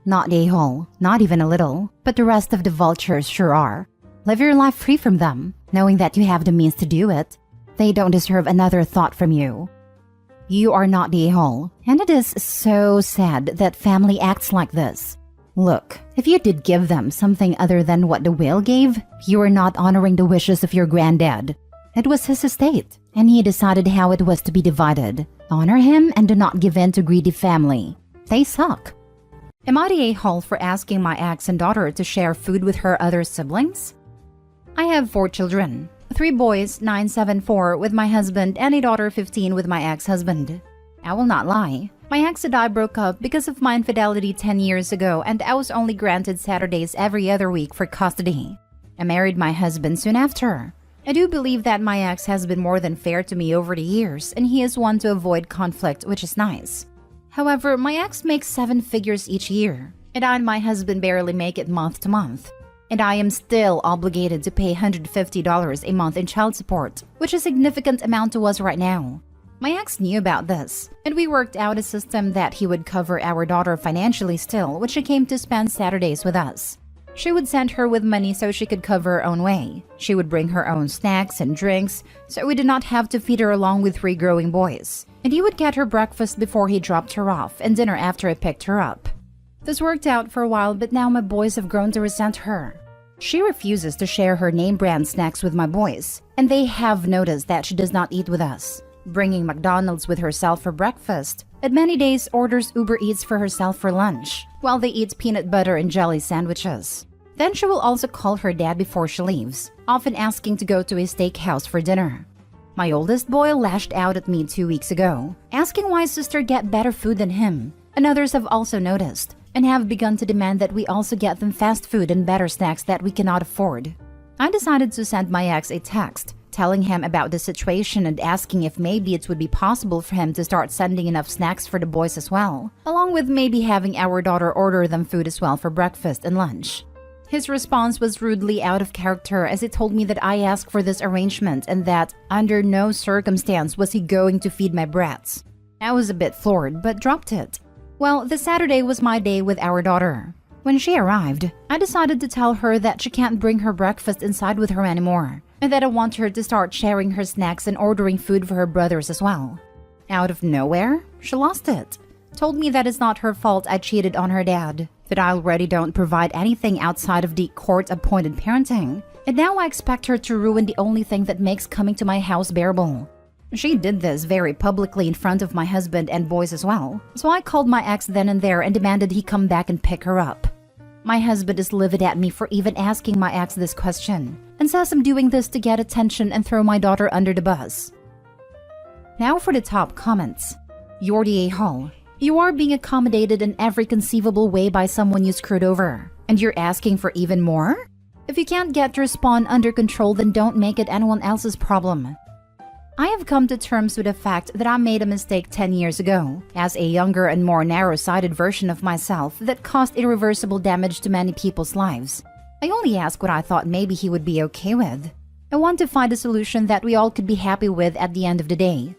[SPEAKER 1] Not the a-hole, not even a little, but the rest of the vultures sure are. Live your life free from them, knowing that you have the means to do it. They don't deserve another thought from you. You are not the a-hole, and it is so sad that family acts like this. Look, if you did give them something other than what the will gave, you are not honoring the wishes of your granddad. It was his estate, and he decided how it was to be divided. Honor him and do not give in to greedy family. They suck. Am I the a-hole for asking my ex and daughter to share food with her other siblings? I have 4 children. 3 boys, 9, 7, 4 with my husband, and a daughter 15 with my ex-husband. I will not lie. My ex and I broke up because of my infidelity 10 years ago, and I was only granted Saturdays every other week for custody. I married my husband soon after. I do believe that my ex has been more than fair to me over the years, and he is one to avoid conflict, which is nice. However, my ex makes 7 figures each year, and I and my husband barely make it month to month. And I am still obligated to pay $150 a month in child support, which is a significant amount to us right now. My ex knew about this, and we worked out a system that he would cover our daughter financially still when she came to spend Saturdays with us. She would send her with money so she could cover her own way. She would bring her own snacks and drinks, so we did not have to feed her along with 3 growing boys. And he would get her breakfast before he dropped her off and dinner after I picked her up. This worked out for a while, but now my boys have grown to resent her. She refuses to share her name brand snacks with my boys, and they have noticed that she does not eat with us, bringing McDonald's with herself for breakfast, and many days orders Uber Eats for herself for lunch, while they eat peanut butter and jelly sandwiches. Then she will also call her dad before she leaves, often asking to go to a steakhouse for dinner. My oldest boy lashed out at me 2 weeks ago, asking why his sister get better food than him, and others have also noticed, and have begun to demand that we also get them fast food and better snacks that we cannot afford. I decided to send my ex a text, telling him about the situation and asking if maybe it would be possible for him to start sending enough snacks for the boys as well, along with maybe having our daughter order them food as well for breakfast and lunch. His response was rudely out of character as he told me that I asked for this arrangement and that under no circumstance was he going to feed my brats. I was a bit floored but dropped it. Well, the Saturday was my day with our daughter. When she arrived, I decided to tell her that she can't bring her breakfast inside with her anymore, and that I want her to start sharing her snacks and ordering food for her brothers as well. Out of nowhere, she lost it. Told me that it's not her fault I cheated on her dad, that I already don't provide anything outside of the court-appointed parenting, and now I expect her to ruin the only thing that makes coming to my house bearable. She did this very publicly in front of my husband and boys as well, so I called my ex then and there and demanded he come back and pick her up. My husband is livid at me for even asking my ex this question, and says I'm doing this to get attention and throw my daughter under the bus. Now for the top comments. You're the a-hole. You are being accommodated in every conceivable way by someone you screwed over, and you're asking for even more? If you can't get your spawn under control, then don't make it anyone else's problem. I have come to terms with the fact that I made a mistake 10 years ago, as a younger and more narrow-sighted version of myself that caused irreversible damage to many people's lives. I only asked what I thought maybe he would be okay with. I want to find a solution that we all could be happy with at the end of the day.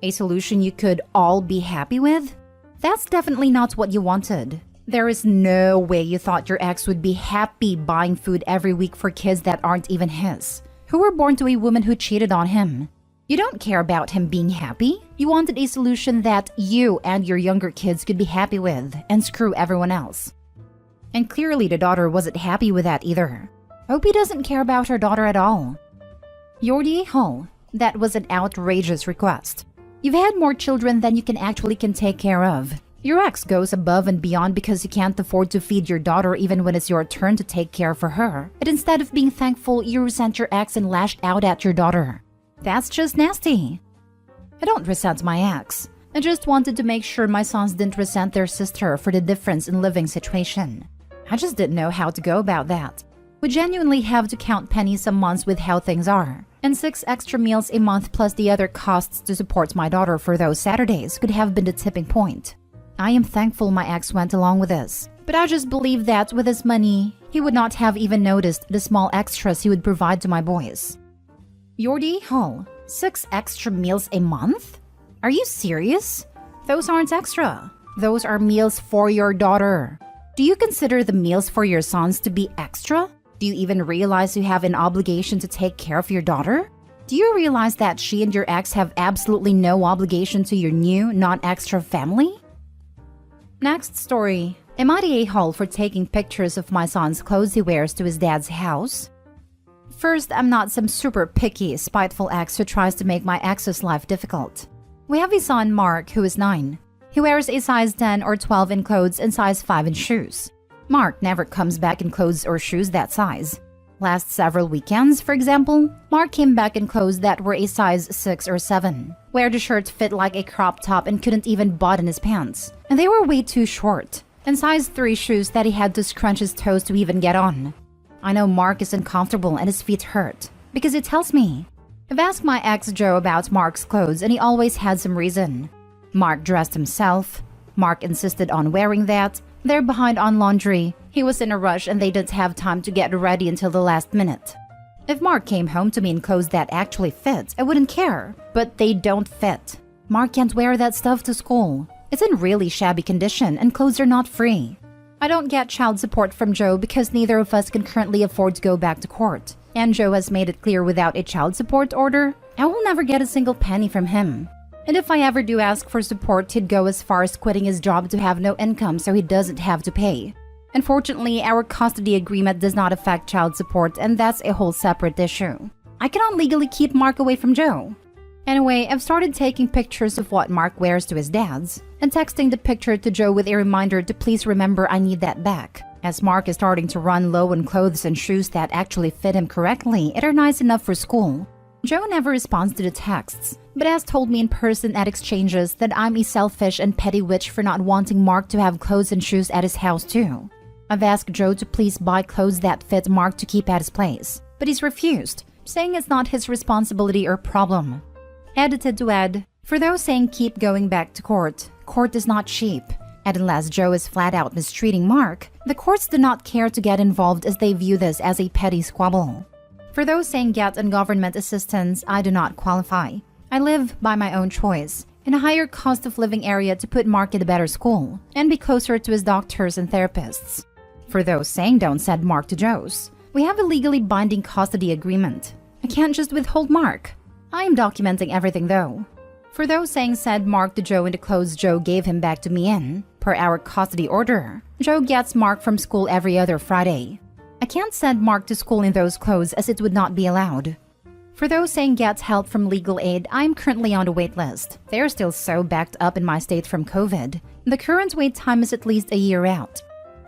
[SPEAKER 1] A solution you could all be happy with? That's definitely not what you wanted. There is no way you thought your ex would be happy buying food every week for kids that aren't even his, who were born to a woman who cheated on him. You don't care about him being happy. You wanted a solution that you and your younger kids could be happy with and screw everyone else. And clearly the daughter wasn't happy with that either. Hope he doesn't care about her daughter at all. You're the a-hole. That was an outrageous request. You've had more children than you can take care of. Your ex goes above and beyond because you can't afford to feed your daughter even when it's your turn to take care for her. And instead of being thankful, you resent your ex and lashed out at your daughter. That's just nasty. I don't resent my ex. I just wanted to make sure my sons didn't resent their sister for the difference in living situation. I just didn't know how to go about that. We genuinely have to count pennies some months with how things are. And 6 extra meals a month plus the other costs to support my daughter for those Saturdays could have been the tipping point. I am thankful my ex went along with this. But I just believe that with his money, he would not have even noticed the small extras he would provide to my boys. You're the a-hole. 6 extra meals a month? Are you serious? Those aren't extra. Those are meals for your daughter. Do you consider the meals for your sons to be extra? Do you even realize you have an obligation to take care of your daughter? Do you realize that she and your ex have absolutely no obligation to your new, non-extra family? Next story. Am I the a-hole for taking pictures of my son's clothes he wears to his dad's house? First, I'm not some super picky, spiteful ex who tries to make my ex's life difficult. We have a son, Mark, who is 9. He wears a size 10 or 12 in clothes and size 5 in shoes. Mark never comes back in clothes or shoes that size. Last several weekends, for example, Mark came back in clothes that were a size 6 or 7, where the shirt fit like a crop top and couldn't even button his pants, and they were way too short, and size 3 shoes that he had to scrunch his toes to even get on. I know Mark is uncomfortable and his feet hurt, because he tells me. I've asked my ex Joe about Mark's clothes and he always had some reason. Mark dressed himself. Mark insisted on wearing that. They're behind on laundry. He was in a rush and they didn't have time to get ready until the last minute. If Mark came home to me in clothes that actually fit, I wouldn't care. But they don't fit. Mark can't wear that stuff to school. It's in really shabby condition and clothes are not free. I don't get child support from Joe because neither of us can currently afford to go back to court. And Joe has made it clear without a child support order, I will never get a single penny from him. And if I ever do ask for support, he'd go as far as quitting his job to have no income so he doesn't have to pay. Unfortunately, our custody agreement does not affect child support and that's a whole separate issue. I cannot legally keep Mark away from Joe. Anyway, I've started taking pictures of what Mark wears to his dad's and texting the picture to Joe with a reminder to please remember I need that back. As Mark is starting to run low on clothes and shoes that actually fit him correctly and are nice enough for school. Joe never responds to the texts, but has told me in person at exchanges that I'm a selfish and petty witch for not wanting Mark to have clothes and shoes at his house too. I've asked Joe to please buy clothes that fit Mark to keep at his place, but he's refused, saying it's not his responsibility or problem. Edited to add, for those saying keep going back to court, court is not cheap, and unless Joe is flat out mistreating Mark, the courts do not care to get involved as they view this as a petty squabble. For those saying get on government assistance, I do not qualify. I live by my own choice, in a higher cost of living area to put Mark in a better school, and be closer to his doctors and therapists. For those saying don't send Mark to Joe's, we have a legally binding custody agreement. I can't just withhold Mark. I am documenting everything though. For those saying send Mark to Joe in the clothes Joe gave him back to me in, per our custody order, Joe gets Mark from school every other Friday. I can't send Mark to school in those clothes as it would not be allowed. For those saying get help from legal aid, I'm currently on the wait list. They're still so backed up in my state from COVID. The current wait time is at least a year out.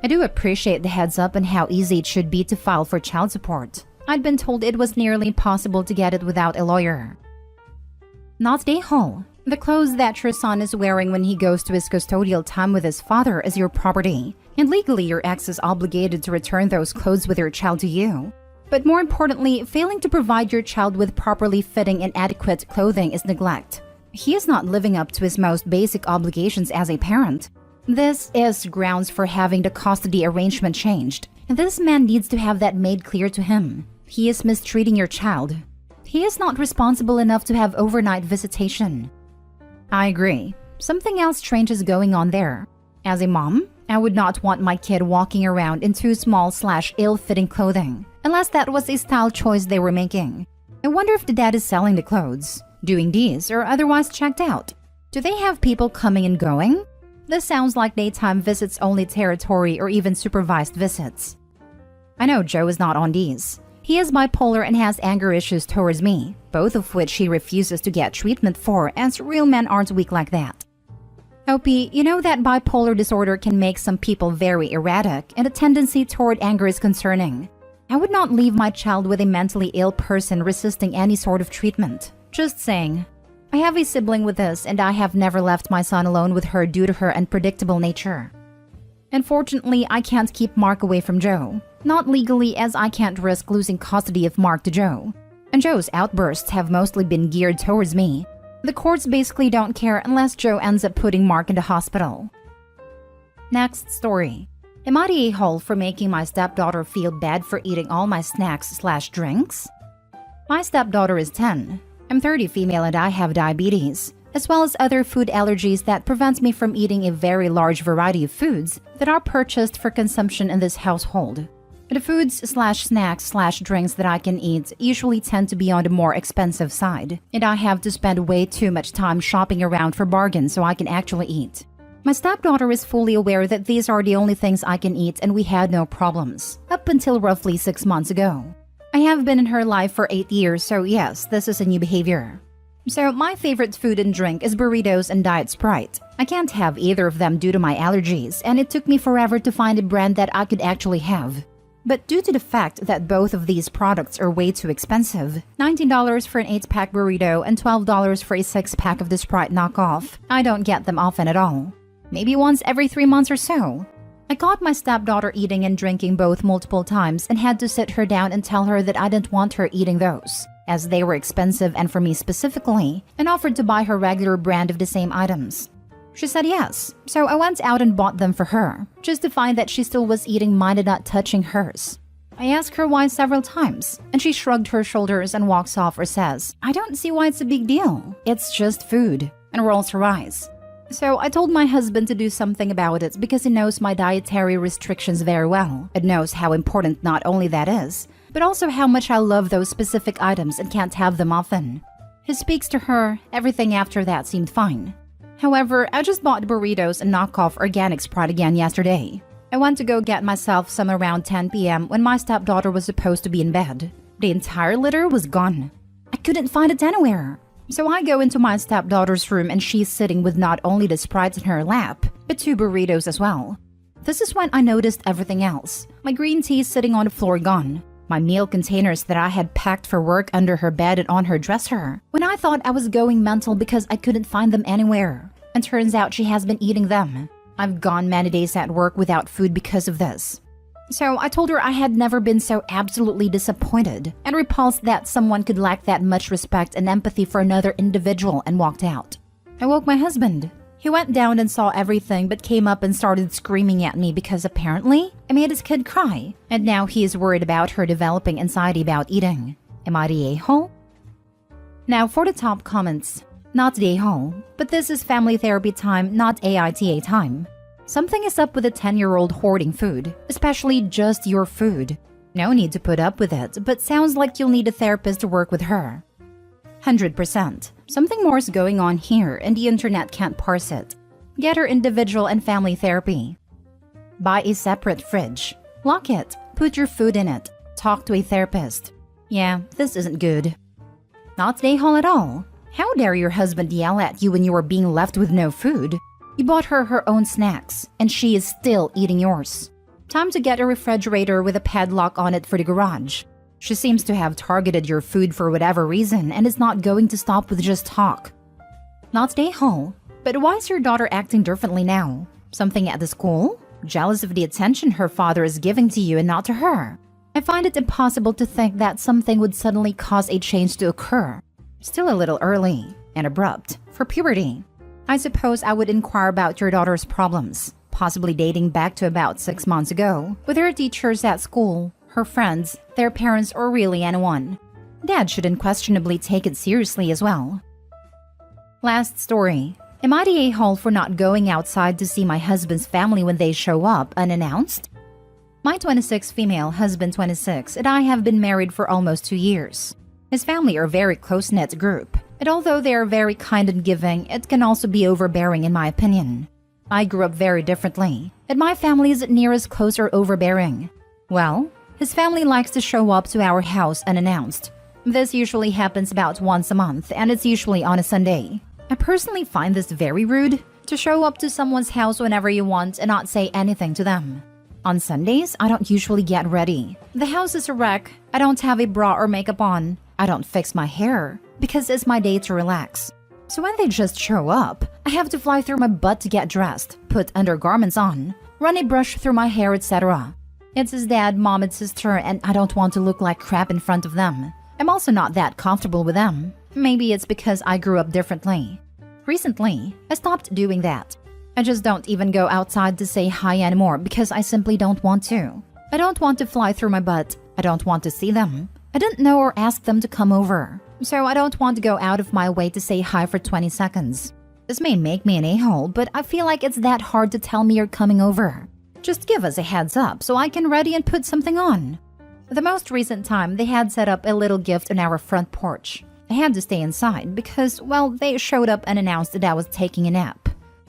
[SPEAKER 1] I do appreciate the heads up on how easy it should be to file for child support. I'd been told it was nearly impossible to get it without a lawyer. Not day hall. The clothes that your son is wearing when he goes to his custodial time with his father is your property, and legally your ex is obligated to return those clothes with your child to you. But more importantly, failing to provide your child with properly fitting and adequate clothing is neglect. He is not living up to his most basic obligations as a parent. This is grounds for having the custody arrangement changed, and this man needs to have that made clear to him. He is mistreating your child. He is not responsible enough to have overnight visitation. I agree. Something else strange is going on there. As a mom, I would not want my kid walking around in too small/ill-fitting clothing, unless that was a style choice they were making. I wonder if the dad is selling the clothes, doing these, or otherwise checked out. Do they have people coming and going? This sounds like daytime visits only territory or even supervised visits. I know Joe is not on these. He is bipolar and has anger issues towards me, both of which he refuses to get treatment for, as real men aren't weak like that. Opie, you know that bipolar disorder can make some people very erratic, and a tendency toward anger is concerning. I would not leave my child with a mentally ill person resisting any sort of treatment. Just saying. I have a sibling with this, and I have never left my son alone with her due to her unpredictable nature. Unfortunately, I can't keep Mark away from Joe. Not legally, as I can't risk losing custody of Mark to Joe. And Joe's outbursts have mostly been geared towards me. The courts basically don't care unless Joe ends up putting Mark in the hospital. Next story. Am I the a-hole for making my stepdaughter feel bad for eating all my snacks/drinks? My stepdaughter is 10. I'm 30 female and I have diabetes, as well as other food allergies that prevent me from eating a very large variety of foods that are purchased for consumption in this household. The foods/snacks/drinks that I can eat usually tend to be on the more expensive side, and I have to spend way too much time shopping around for bargains so I can actually eat. My stepdaughter is fully aware that these are the only things I can eat, and we had no problems, up until roughly 6 months ago. I have been in her life for 8 years, so yes, this is a new behavior. So my favorite food and drink is burritos and Diet Sprite. I can't have either of them due to my allergies, and it took me forever to find a brand that I could actually have. But due to the fact that both of these products are way too expensive, $19 for an 8-pack burrito and $12 for a 6-pack of the Sprite knockoff, I don't get them often at all. Maybe once every 3 months or so. I caught my stepdaughter eating and drinking both multiple times and had to sit her down and tell her that I didn't want her eating those, as they were expensive and for me specifically, and offered to buy her regular brand of the same items. She said yes, so I went out and bought them for her, just to find that she still was eating mine and not touching hers. I asked her why several times, and she shrugged her shoulders and walks off or says, "I don't see why it's a big deal. It's just food," and rolls her eyes. So I told my husband to do something about it because he knows my dietary restrictions very well and knows how important not only that is, but also how much I love those specific items and can't have them often. He speaks to her, everything after that seemed fine. However, I just bought burritos and knockoff organic Sprite again yesterday. I went to go get myself some around 10 p.m. when my stepdaughter was supposed to be in bed. The entire litter was gone. I couldn't find it anywhere. So I go into my stepdaughter's room and she's sitting with not only the Sprites in her lap, but 2 burritos as well. This is when I noticed everything else. My green tea sitting on the floor gone. My meal containers that I had packed for work under her bed and on her dresser, when I thought I was going mental because I couldn't find them anywhere. And turns out she has been eating them. I've gone many days at work without food because of this. So I told her I had never been so absolutely disappointed and repulsed that someone could lack that much respect and empathy for another individual and walked out. I woke my husband. He went down and saw everything but came up and started screaming at me because apparently I made his kid cry, and now he is worried about her developing anxiety about eating. Am I the a-hole? Now for the top comments. Not the a-hole, but this is family therapy time, not AITA time. Something is up with a 10-year-old hoarding food, especially just your food. No need to put up with it, but sounds like you'll need a therapist to work with her. 100%. Something more is going on here and the internet can't parse it. Get her individual and family therapy. Buy a separate fridge. Lock it. Put your food in it. Talk to a therapist. Yeah, this isn't good. Not day-haul at all. How dare your husband yell at you when you were being left with no food? You bought her her own snacks, and she is still eating yours. Time to get a refrigerator with a padlock on it for the garage. She seems to have targeted your food for whatever reason and is not going to stop with just talk. Not day-haul. But why is your daughter acting differently now? Something at the school? Jealous of the attention her father is giving to you and not to her? I find it impossible to think that something would suddenly cause a change to occur. Still a little early and abrupt for puberty. I suppose I would inquire about your daughter's problems, possibly dating back to about 6 months ago, with her teachers at school, her friends, their parents, or really anyone. Dad should unquestionably take it seriously as well. Last story. Am I the a-hole for not going outside to see my husband's family when they show up unannounced? My 26 female husband 26 and I have been married for almost 2 years. His family are a very close-knit group, and although they are very kind and giving, it can also be overbearing in my opinion. I grew up very differently, and my family isn't near as close or overbearing. Well, his family likes to show up to our house unannounced. This usually happens about once a month, and it's usually on a Sunday. I personally find this very rude, to show up to someone's house whenever you want and not say anything to them. On Sundays, I don't usually get ready. The house is a wreck. I don't have a bra or makeup on. I don't fix my hair, because it's my day to relax. So when they just show up, I have to fly through my butt to get dressed, put undergarments on, run a brush through my hair, etc. It's his dad, mom, and sister, and I don't want to look like crap in front of them. I'm also not that comfortable with them. Maybe it's because I grew up differently. Recently, I stopped doing that. I just don't even go outside to say hi anymore because I simply don't want to. I don't want to fly through my butt. I don't want to see them. I didn't know or ask them to come over. So I don't want to go out of my way to say hi for 20 seconds. This may make me an a-hole, but I feel like it's that hard to tell me you're coming over. Just give us a heads up so I can ready and put something on. The most recent time, they had set up a little gift on our front porch. I had to stay inside because, well, they showed up unannounced that I was taking a nap.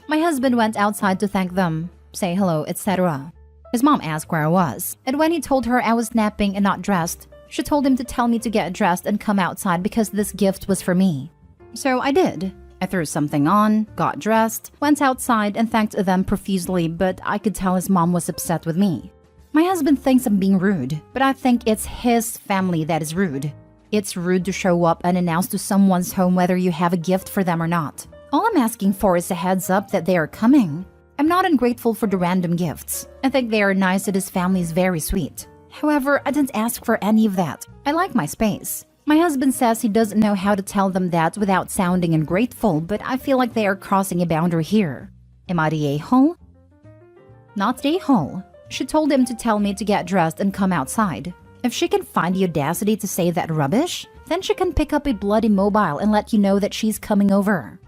[SPEAKER 1] My husband went outside to thank them, say hello, etc. His mom asked where I was, and when he told her I was napping and not dressed, she told him to tell me to get dressed and come outside because this gift was for me. So I did. I threw something on, got dressed, went outside and thanked them profusely, but I could tell his mom was upset with me. My husband thinks I'm being rude, but I think it's his family that is rude. It's rude to show up unannounced to someone's home whether you have a gift for them or not. All I'm asking for is a heads up that they are coming. I'm not ungrateful for the random gifts. I think they are nice and his family is very sweet. However, I didn't ask for any of that. I like my space. My husband says he doesn't know how to tell them that without sounding ungrateful, but I feel like they are crossing a boundary here. Am I the a-hole? Not the a-hole. She told him to tell me to get dressed and come outside. If she can find the audacity to say that rubbish, then she can pick up a bloody mobile and let you know that she's coming over.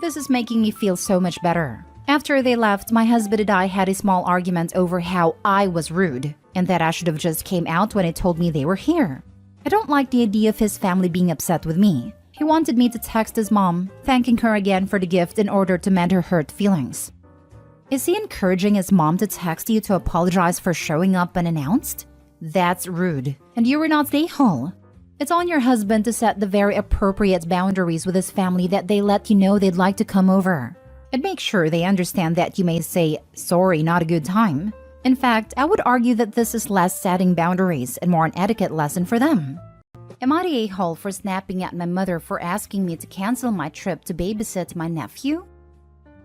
[SPEAKER 1] This is making me feel so much better. After they left, my husband and I had a small argument over how I was rude and that I should have just came out when he told me they were here. I don't like the idea of his family being upset with me. He wanted me to text his mom, thanking her again for the gift in order to mend her hurt feelings. Is he encouraging his mom to text you to apologize for showing up unannounced? That's rude, and you were not the a-hole. It's on your husband to set the very appropriate boundaries with his family that they let you know they'd like to come over. And make sure they understand that you may say, sorry, not a good time. In fact, I would argue that this is less setting boundaries and more an etiquette lesson for them. Am I the a-hole for snapping at my mother for asking me to cancel my trip to babysit my nephew?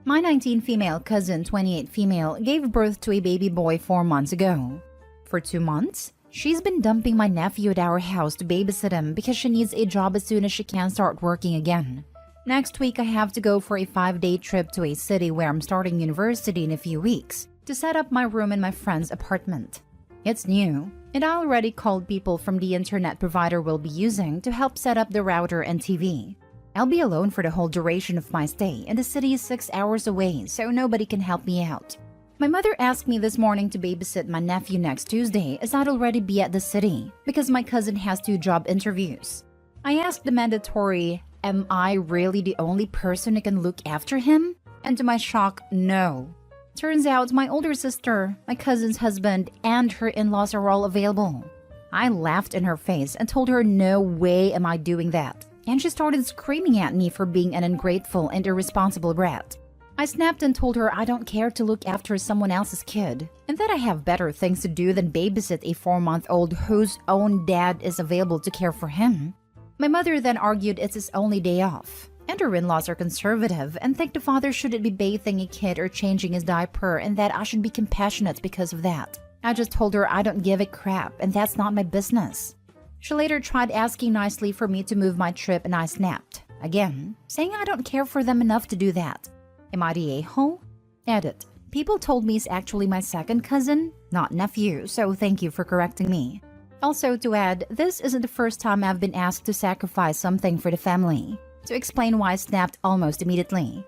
[SPEAKER 1] My 19 female cousin 28 female gave birth to a baby boy 4 months ago. For 2 months, she's been dumping my nephew at our house to babysit him because she needs a job as soon as she can start working again. Next week, I have to go for a 5-day trip to a city where I'm starting university in a few weeks to set up my room in my friend's apartment. It's new, and I already called people from the internet provider we'll be using to help set up the router and TV. I'll be alone for the whole duration of my stay, and the city is 6 hours away, so nobody can help me out. My mother asked me this morning to babysit my nephew next Tuesday as I'd already be at the city because my cousin has 2 job interviews. I asked the mandatory, am I really the only person who can look after him? And to my shock, no. Turns out my older sister, my cousin's husband, and her in-laws are all available. I laughed in her face and told her no way am I doing that. and she started screaming at me for being an ungrateful and irresponsible brat. I snapped and told her I don't care to look after someone else's kid, and that I have better things to do than babysit a 4-month-old whose own dad is available to care for him. My mother then argued it's his only day off, and her in-laws are conservative and think the father shouldn't be bathing a kid or changing his diaper and that I should be compassionate because of that. I just told her I don't give a crap and that's not my business. She later tried asking nicely for me to move my trip and I snapped, again, saying I don't care for them enough to do that. Am I the a-hole? Edit. People told me he's actually my second cousin, not nephew, so thank you for correcting me. Also to add, this isn't the first time I've been asked to sacrifice something for the family. To explain why I snapped almost immediately.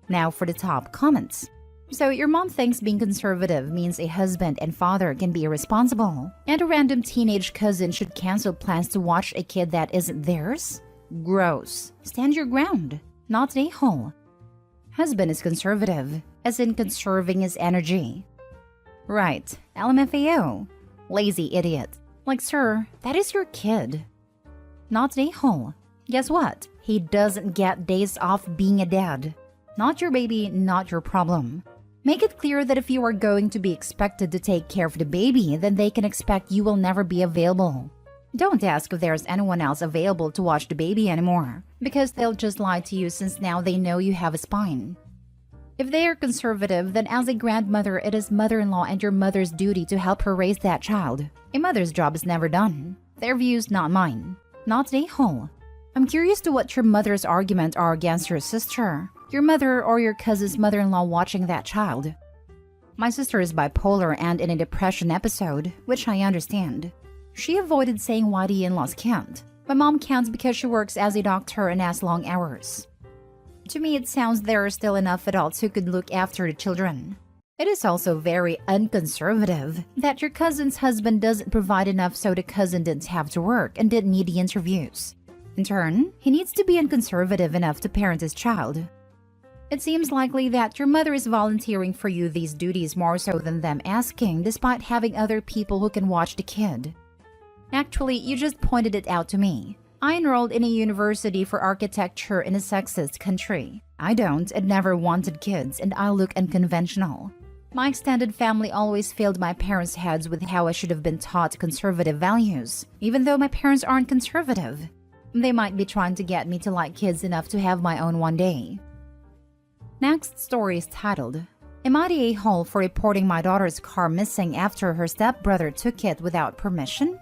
[SPEAKER 1] Now for the top comments. So your mom thinks being conservative means a husband and father can be irresponsible, and a random teenage cousin should cancel plans to watch a kid that isn't theirs? Gross. Stand your ground. Not an a-hole. Husband is conservative, as in conserving his energy. Right. LMFAO. Lazy idiot. Like, sir, that is your kid. Not an a-hole. Guess what? He doesn't get days off being a dad. Not your baby, not your problem. Make it clear that if you are going to be expected to take care of the baby, then they can expect you will never be available. Don't ask if there's anyone else available to watch the baby anymore, because they'll just lie to you since now they know you have a spine. If they are conservative, then as a grandmother, it is mother-in-law and your mother's duty to help her raise that child. A mother's job is never done. Their views, not mine. Not an a-hole. I'm curious to what your mother's argument are against your sister, your mother or your cousin's mother-in-law watching that child. My sister is bipolar and in a depression episode, which I understand. She avoided saying why the in-laws can't. My mom can't because she works as a doctor and has long hours. To me, it sounds there are still enough adults who could look after the children. It is also very unconservative that your cousin's husband doesn't provide enough so the cousin didn't have to work and didn't need the interviews. In turn, he needs to be unconservative enough to parent his child. It seems likely that your mother is volunteering for you these duties more so than them asking, despite having other people who can watch the kid. Actually, you just pointed it out to me. I enrolled in a university for architecture in a sexist country. I don't and never wanted kids, and I look unconventional. My extended family always filled my parents' heads with how I should have been taught conservative values, even though my parents aren't conservative. They might be trying to get me to like kids enough to have my own one day. Next story is titled, Am I the a-hole for reporting my daughter's car missing after her stepbrother took it without permission?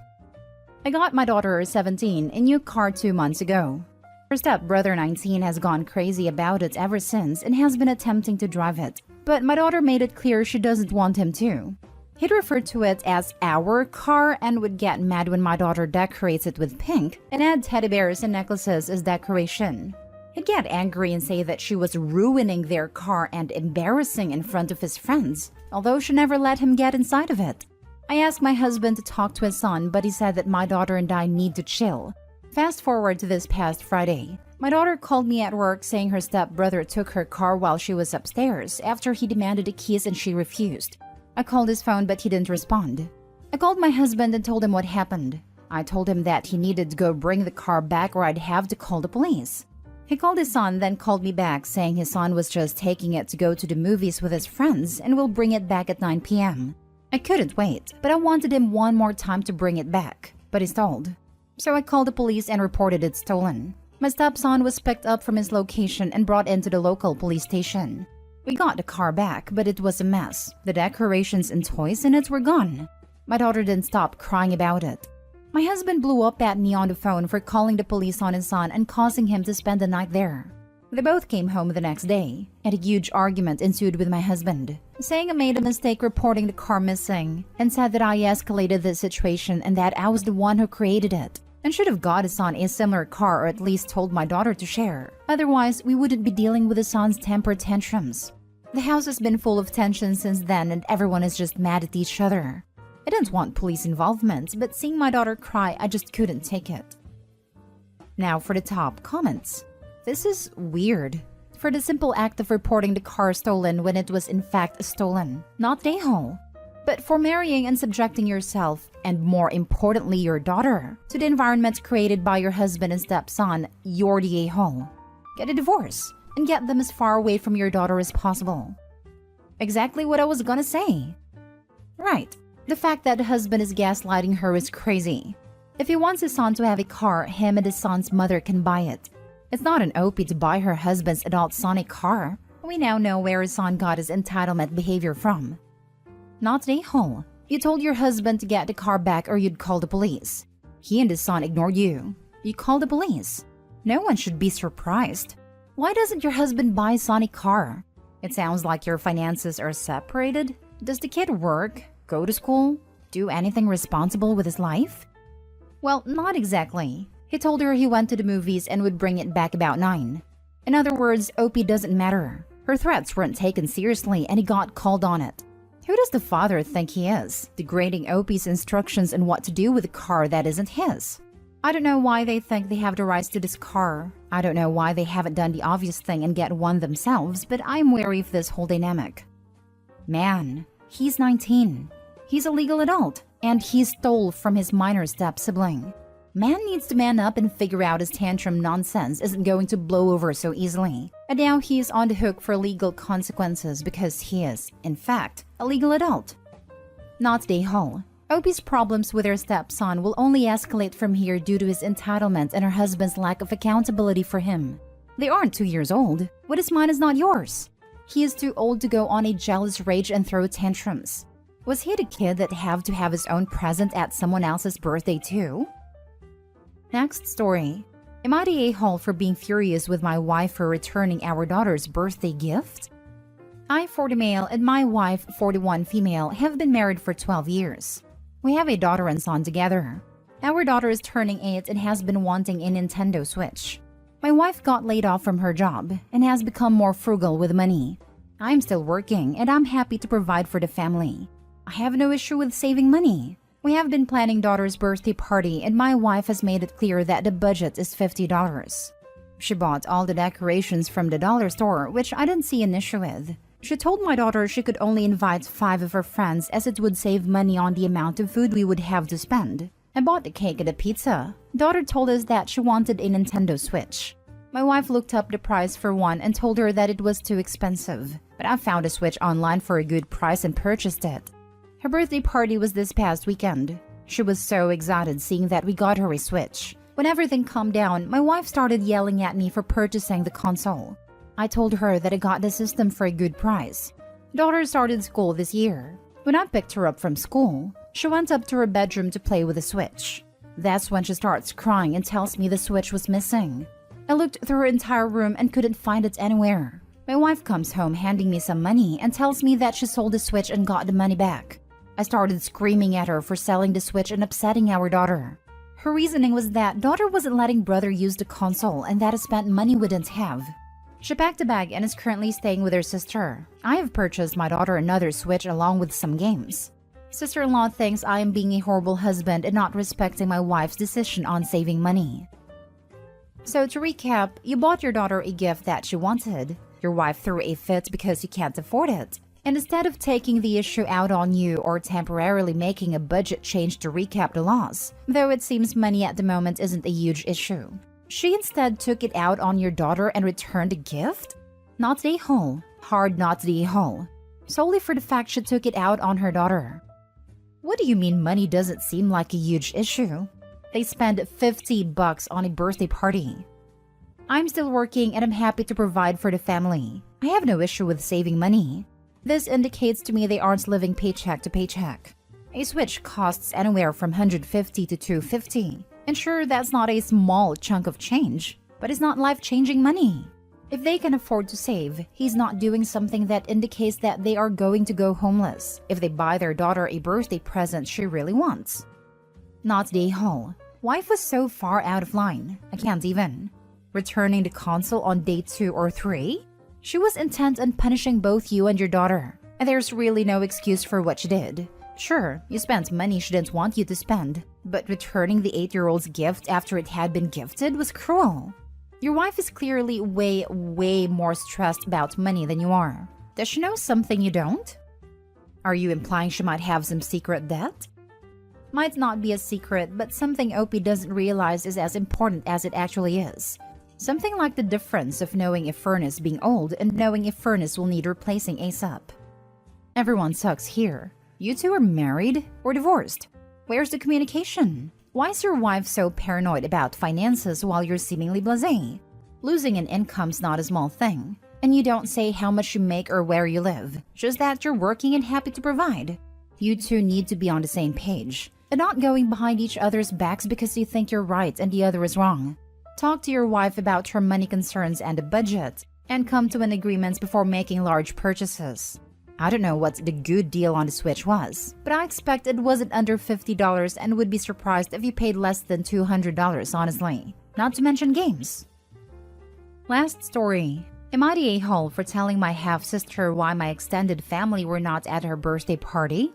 [SPEAKER 1] I got my daughter, 17, a new car 2 months ago. Her stepbrother, 19, has gone crazy about it ever since and has been attempting to drive it, but my daughter made it clear she doesn't want him to. He'd refer to it as our car and would get mad when my daughter decorates it with pink and add teddy bears and necklaces as decoration. He'd get angry and say that she was ruining their car and embarrassing in front of his friends, although she never let him get inside of it. I asked my husband to talk to his son, but he said that my daughter and I need to chill. Fast forward to this past Friday. My daughter called me at work saying her stepbrother took her car while she was upstairs after he demanded the keys and she refused. I called his phone but he didn't respond. I called my husband and told him what happened. I told him that he needed to go bring the car back or I'd have to call the police. He called his son, then called me back saying his son was just taking it to go to the movies with his friends and will bring it back at 9 p.m. I couldn't wait, but I wanted him one more time to bring it back, but he stalled. So I called the police and reported it stolen. My stepson was picked up from his location and brought into the local police station. We got the car back, but it was a mess. The decorations and toys in it were gone. My daughter didn't stop crying about it. My husband blew up at me on the phone for calling the police on his son and causing him to spend the night there. They both came home the next day, and a huge argument ensued with my husband, saying I made a mistake reporting the car missing, and said that I escalated the situation and that I was the one who created it, and should have got his son a similar car or at least told my daughter to share. Otherwise, we wouldn't be dealing with his son's temper tantrums. The house has been full of tension since then and everyone is just mad at each other. I didn't want police involvement, but seeing my daughter cry, I just couldn't take it. Now for the top comments. This is weird. For the simple act of reporting the car stolen when it was in fact stolen. Not a-hole. But for marrying and subjecting yourself, and more importantly your daughter, to the environment created by your husband and stepson, you're the a-hole. Get a divorce and get them as far away from your daughter as possible. Exactly what I was gonna say. Right. The fact that the husband is gaslighting her is crazy. If he wants his son to have a car, him and his son's mother can buy it. It's not an OP to buy her husband's adult son a car. We now know where his son got his entitlement behavior from. Not the a-hole. You told your husband to get the car back or you'd call the police. He and his son ignored you. You called the police. No one should be surprised. Why doesn't your husband buy son a car? It sounds like your finances are separated. Does the kid work, go to school, do anything responsible with his life? Well, not exactly. He told her he went to the movies and would bring it back about 9. In other words, OP doesn't matter. Her threats weren't taken seriously and he got called on it. Who does the father think he is, degrading OP's instructions on what to do with a car that isn't his? I don't know why they think they have the rights to this car. I don't know why they haven't done the obvious thing and get one themselves, but I'm wary of this whole dynamic. Man, he's 19. He's a legal adult, and he stole from his minor step-sibling. Man needs to man up and figure out his tantrum nonsense isn't going to blow over so easily. And now he's on the hook for legal consequences because he is, in fact, a legal adult. Not the a-hole. OP's problems with her stepson will only escalate from here due to his entitlement and her husband's lack of accountability for him. They aren't 2 years old. What is mine is not yours. He is too old to go on a jealous rage and throw tantrums. Was he the kid that had to have his own present at someone else's birthday too? Next story. Am I the a-hole for being furious with my wife for returning our daughter's birthday gift? I, 40 male, and my wife, 41 female, have been married for 12 years. We have a daughter and son together. Our daughter is turning 8 and has been wanting a Nintendo Switch. My wife got laid off from her job and has become more frugal with money. I'm still working and I'm happy to provide for the family. I have no issue with saving money. We have been planning daughter's birthday party and my wife has made it clear that the budget is $50. She bought all the decorations from the dollar store, which I didn't see an issue with. She told my daughter she could only invite 5 of her friends as it would save money on the amount of food we would have to spend. I bought the cake and the pizza. Daughter told us that she wanted a Nintendo Switch. My wife looked up the price for one and told her that it was too expensive, but I found a Switch online for a good price and purchased it. Her birthday party was this past weekend. She was so excited seeing that we got her a Switch. When everything calmed down, my wife started yelling at me for purchasing the console. I told her that I got the system for a good price. Daughter started school this year. When I picked her up from school, she went up to her bedroom to play with the Switch. That's when she starts crying and tells me the Switch was missing. I looked through her entire room and couldn't find it anywhere. My wife comes home handing me some money and tells me that she sold the Switch and got the money back. I started screaming at her for selling the Switch and upsetting our daughter. Her reasoning was that daughter wasn't letting brother use the console and that I spent money we didn't have. She packed a bag and is currently staying with her sister. I have purchased my daughter another Switch along with some games. Sister-in-law thinks I am being a horrible husband and not respecting my wife's decision on saving money. So to recap, you bought your daughter a gift that she wanted. Your wife threw a fit because you can't afford it. And instead of taking the issue out on you or temporarily making a budget change to recap the loss, though it seems money at the moment isn't a huge issue, she instead took it out on your daughter and returned the gift? Not the a-hole. Hard not the a-hole. Solely for the fact she took it out on her daughter. What do you mean money doesn't seem like a huge issue? They spend $50 on a birthday party. I'm still working and I'm happy to provide for the family. I have no issue with saving money. This indicates to me they aren't living paycheck to paycheck. A Switch costs anywhere from $150 to $250. And sure, that's not a small chunk of change, but it's not life-changing money. If they can afford to save, he's not doing something that indicates that they are going to go homeless if they buy their daughter a birthday present she really wants. Not the a-hole. Wife was so far out of line, I can't even. Returning the console on day 2 or 3? She was intent on punishing both you and your daughter, and there's really no excuse for what she did. Sure, you spent money she didn't want you to spend, but returning the 8-year-old's gift after it had been gifted was cruel. Your wife is clearly way more stressed about money than you are. Does she know something you don't? Are you implying she might have some secret debt? Might not be a secret, but something OP doesn't realize is as important as it actually is. Something like the difference of knowing a furnace being old and knowing a furnace will need replacing ASAP. Everyone sucks here. You two are married or divorced? Where's the communication? Why is your wife so paranoid about finances while you're seemingly blasé? Losing an income's not a small thing. And you don't say how much you make or where you live, just that you're working and happy to provide. You two need to be on the same page, and not going behind each other's backs because you think you're right and the other is wrong. Talk to your wife about her money concerns and the budget, and come to an agreement before making large purchases. I don't know what the good deal on the Switch was, but I expect it wasn't under $50 and would be surprised if you paid less than $200, honestly. Not to mention games. Last story. Am I the a-hole for telling my half-sister why my extended family were not at her birthday party?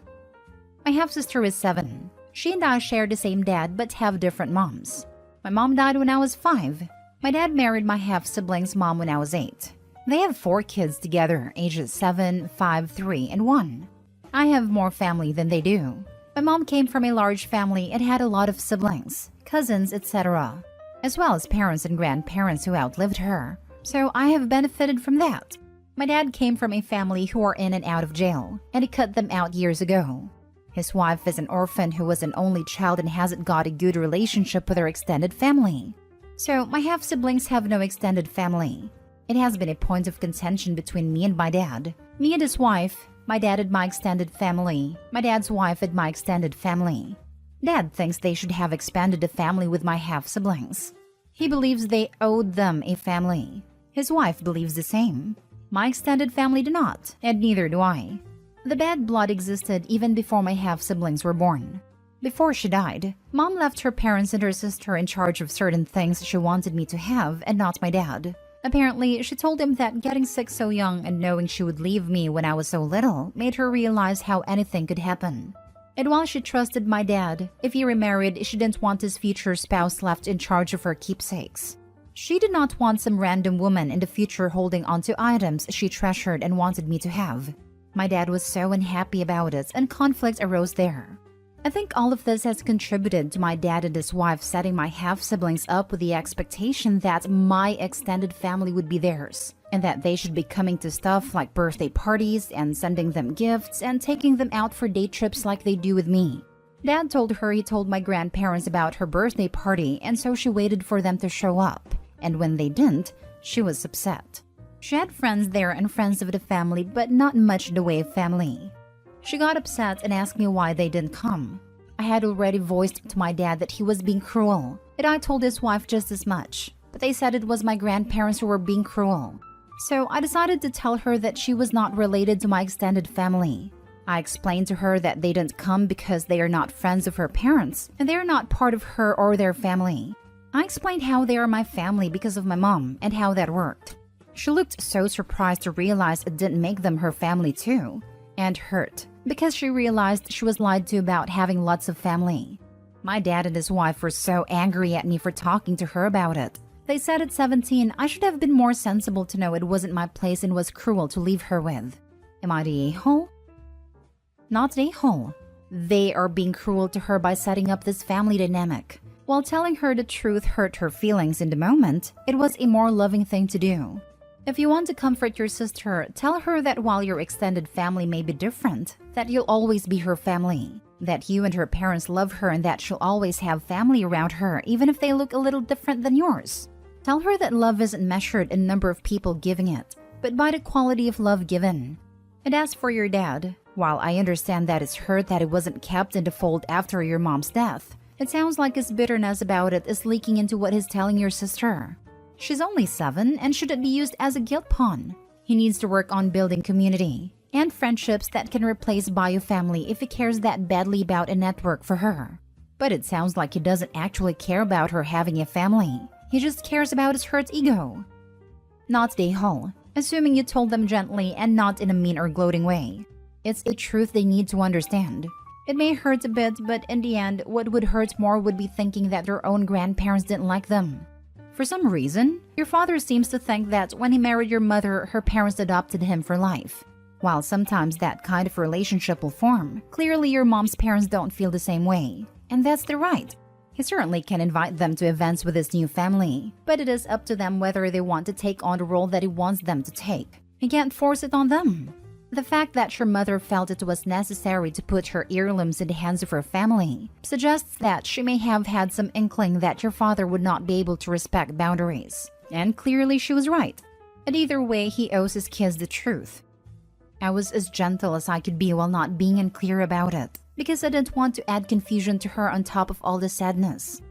[SPEAKER 1] My half-sister is 7. She and I share the same dad but have different moms. My mom died when I was 5. My dad married my half-sibling's mom when I was 8. They have 4 kids together, ages 7, 5, 3, and 1. I have more family than they do. My mom came from a large family and had a lot of siblings, cousins, etc., as well as parents and grandparents who outlived her. So I have benefited from that. My dad came from a family who are in and out of jail, and he cut them out years ago. His wife is an orphan who was an only child and hasn't got a good relationship with her extended family. So my half-siblings have no extended family. It has been a point of contention between me and my dad. Me and his wife, my dad and my extended family, my dad's wife and my extended family. Dad thinks they should have expanded the family with my half-siblings. He believes they owed them a family. His wife believes the same. My extended family do not, and neither do I. The bad blood existed even before my half-siblings were born. Before she died, Mom left her parents and her sister in charge of certain things she wanted me to have and not my dad. Apparently, she told him that getting sick so young and knowing she would leave me when I was so little made her realize how anything could happen. And while she trusted my dad, if he remarried, she didn't want his future spouse left in charge of her keepsakes. She did not want some random woman in the future holding onto items she treasured and wanted me to have. My dad was so unhappy about it, and conflict arose there. I think all of this has contributed to my dad and his wife setting my half-siblings up with the expectation that my extended family would be theirs, and that they should be coming to stuff like birthday parties and sending them gifts and taking them out for day trips like they do with me. Dad told her he told my grandparents about her birthday party, and so she waited for them to show up. And when they didn't, she was upset. She had friends there and friends of the family, but not much in the way of family. She got upset and asked me why they didn't come. I had already voiced to my dad that he was being cruel, and I told his wife just as much, but they said it was my grandparents who were being cruel. So I decided to tell her that she was not related to my extended family. I explained to her that they didn't come because they are not friends of her parents, and they are not part of her or their family. I explained how they are my family because of my mom and how that worked. She looked so surprised to realize it didn't make them her family too, and hurt because she realized she was lied to about having lots of family. My dad and his wife were so angry at me for talking to her about it. They said at 17 I should have been more sensible to know it wasn't my place and was cruel to leave her with. Am I the a-hole? Not an a-hole. They are being cruel to her by setting up this family dynamic. While telling her the truth hurt her feelings in the moment, it was a more loving thing to do. If you want to comfort your sister, tell her that while your extended family may be different, that you'll always be her family. That you and her parents love her and that she'll always have family around her even if they look a little different than yours. Tell her that love isn't measured in number of people giving it, but by the quality of love given. And as for your dad, while I understand that it's hurt that it wasn't kept in the fold after your mom's death, it sounds like his bitterness about it is leaking into what he's telling your sister. She's only 7 and shouldn't be used as a guilt pawn. He needs to work on building community and friendships that can replace bio family if he cares that badly about a network for her. But it sounds like he doesn't actually care about her having a family. He just cares about his hurt ego. Not the whole, assuming you told them gently and not in a mean or gloating way. It's a truth they need to understand. It may hurt a bit, but in the end, what would hurt more would be thinking that their own grandparents didn't like them. For some reason, your father seems to think that when he married your mother, her parents adopted him for life. While sometimes that kind of relationship will form, clearly your mom's parents don't feel the same way. And that's their right. He certainly can invite them to events with his new family, but it is up to them whether they want to take on the role that he wants them to take. He can't force it on them. The fact that your mother felt it was necessary to put her heirlooms in the hands of her family suggests that she may have had some inkling that your father would not be able to respect boundaries. And clearly she was right. But either way, he owes his kids the truth. I was as gentle as I could be while not being unclear about it, because I didn't want to add confusion to her on top of all the sadness.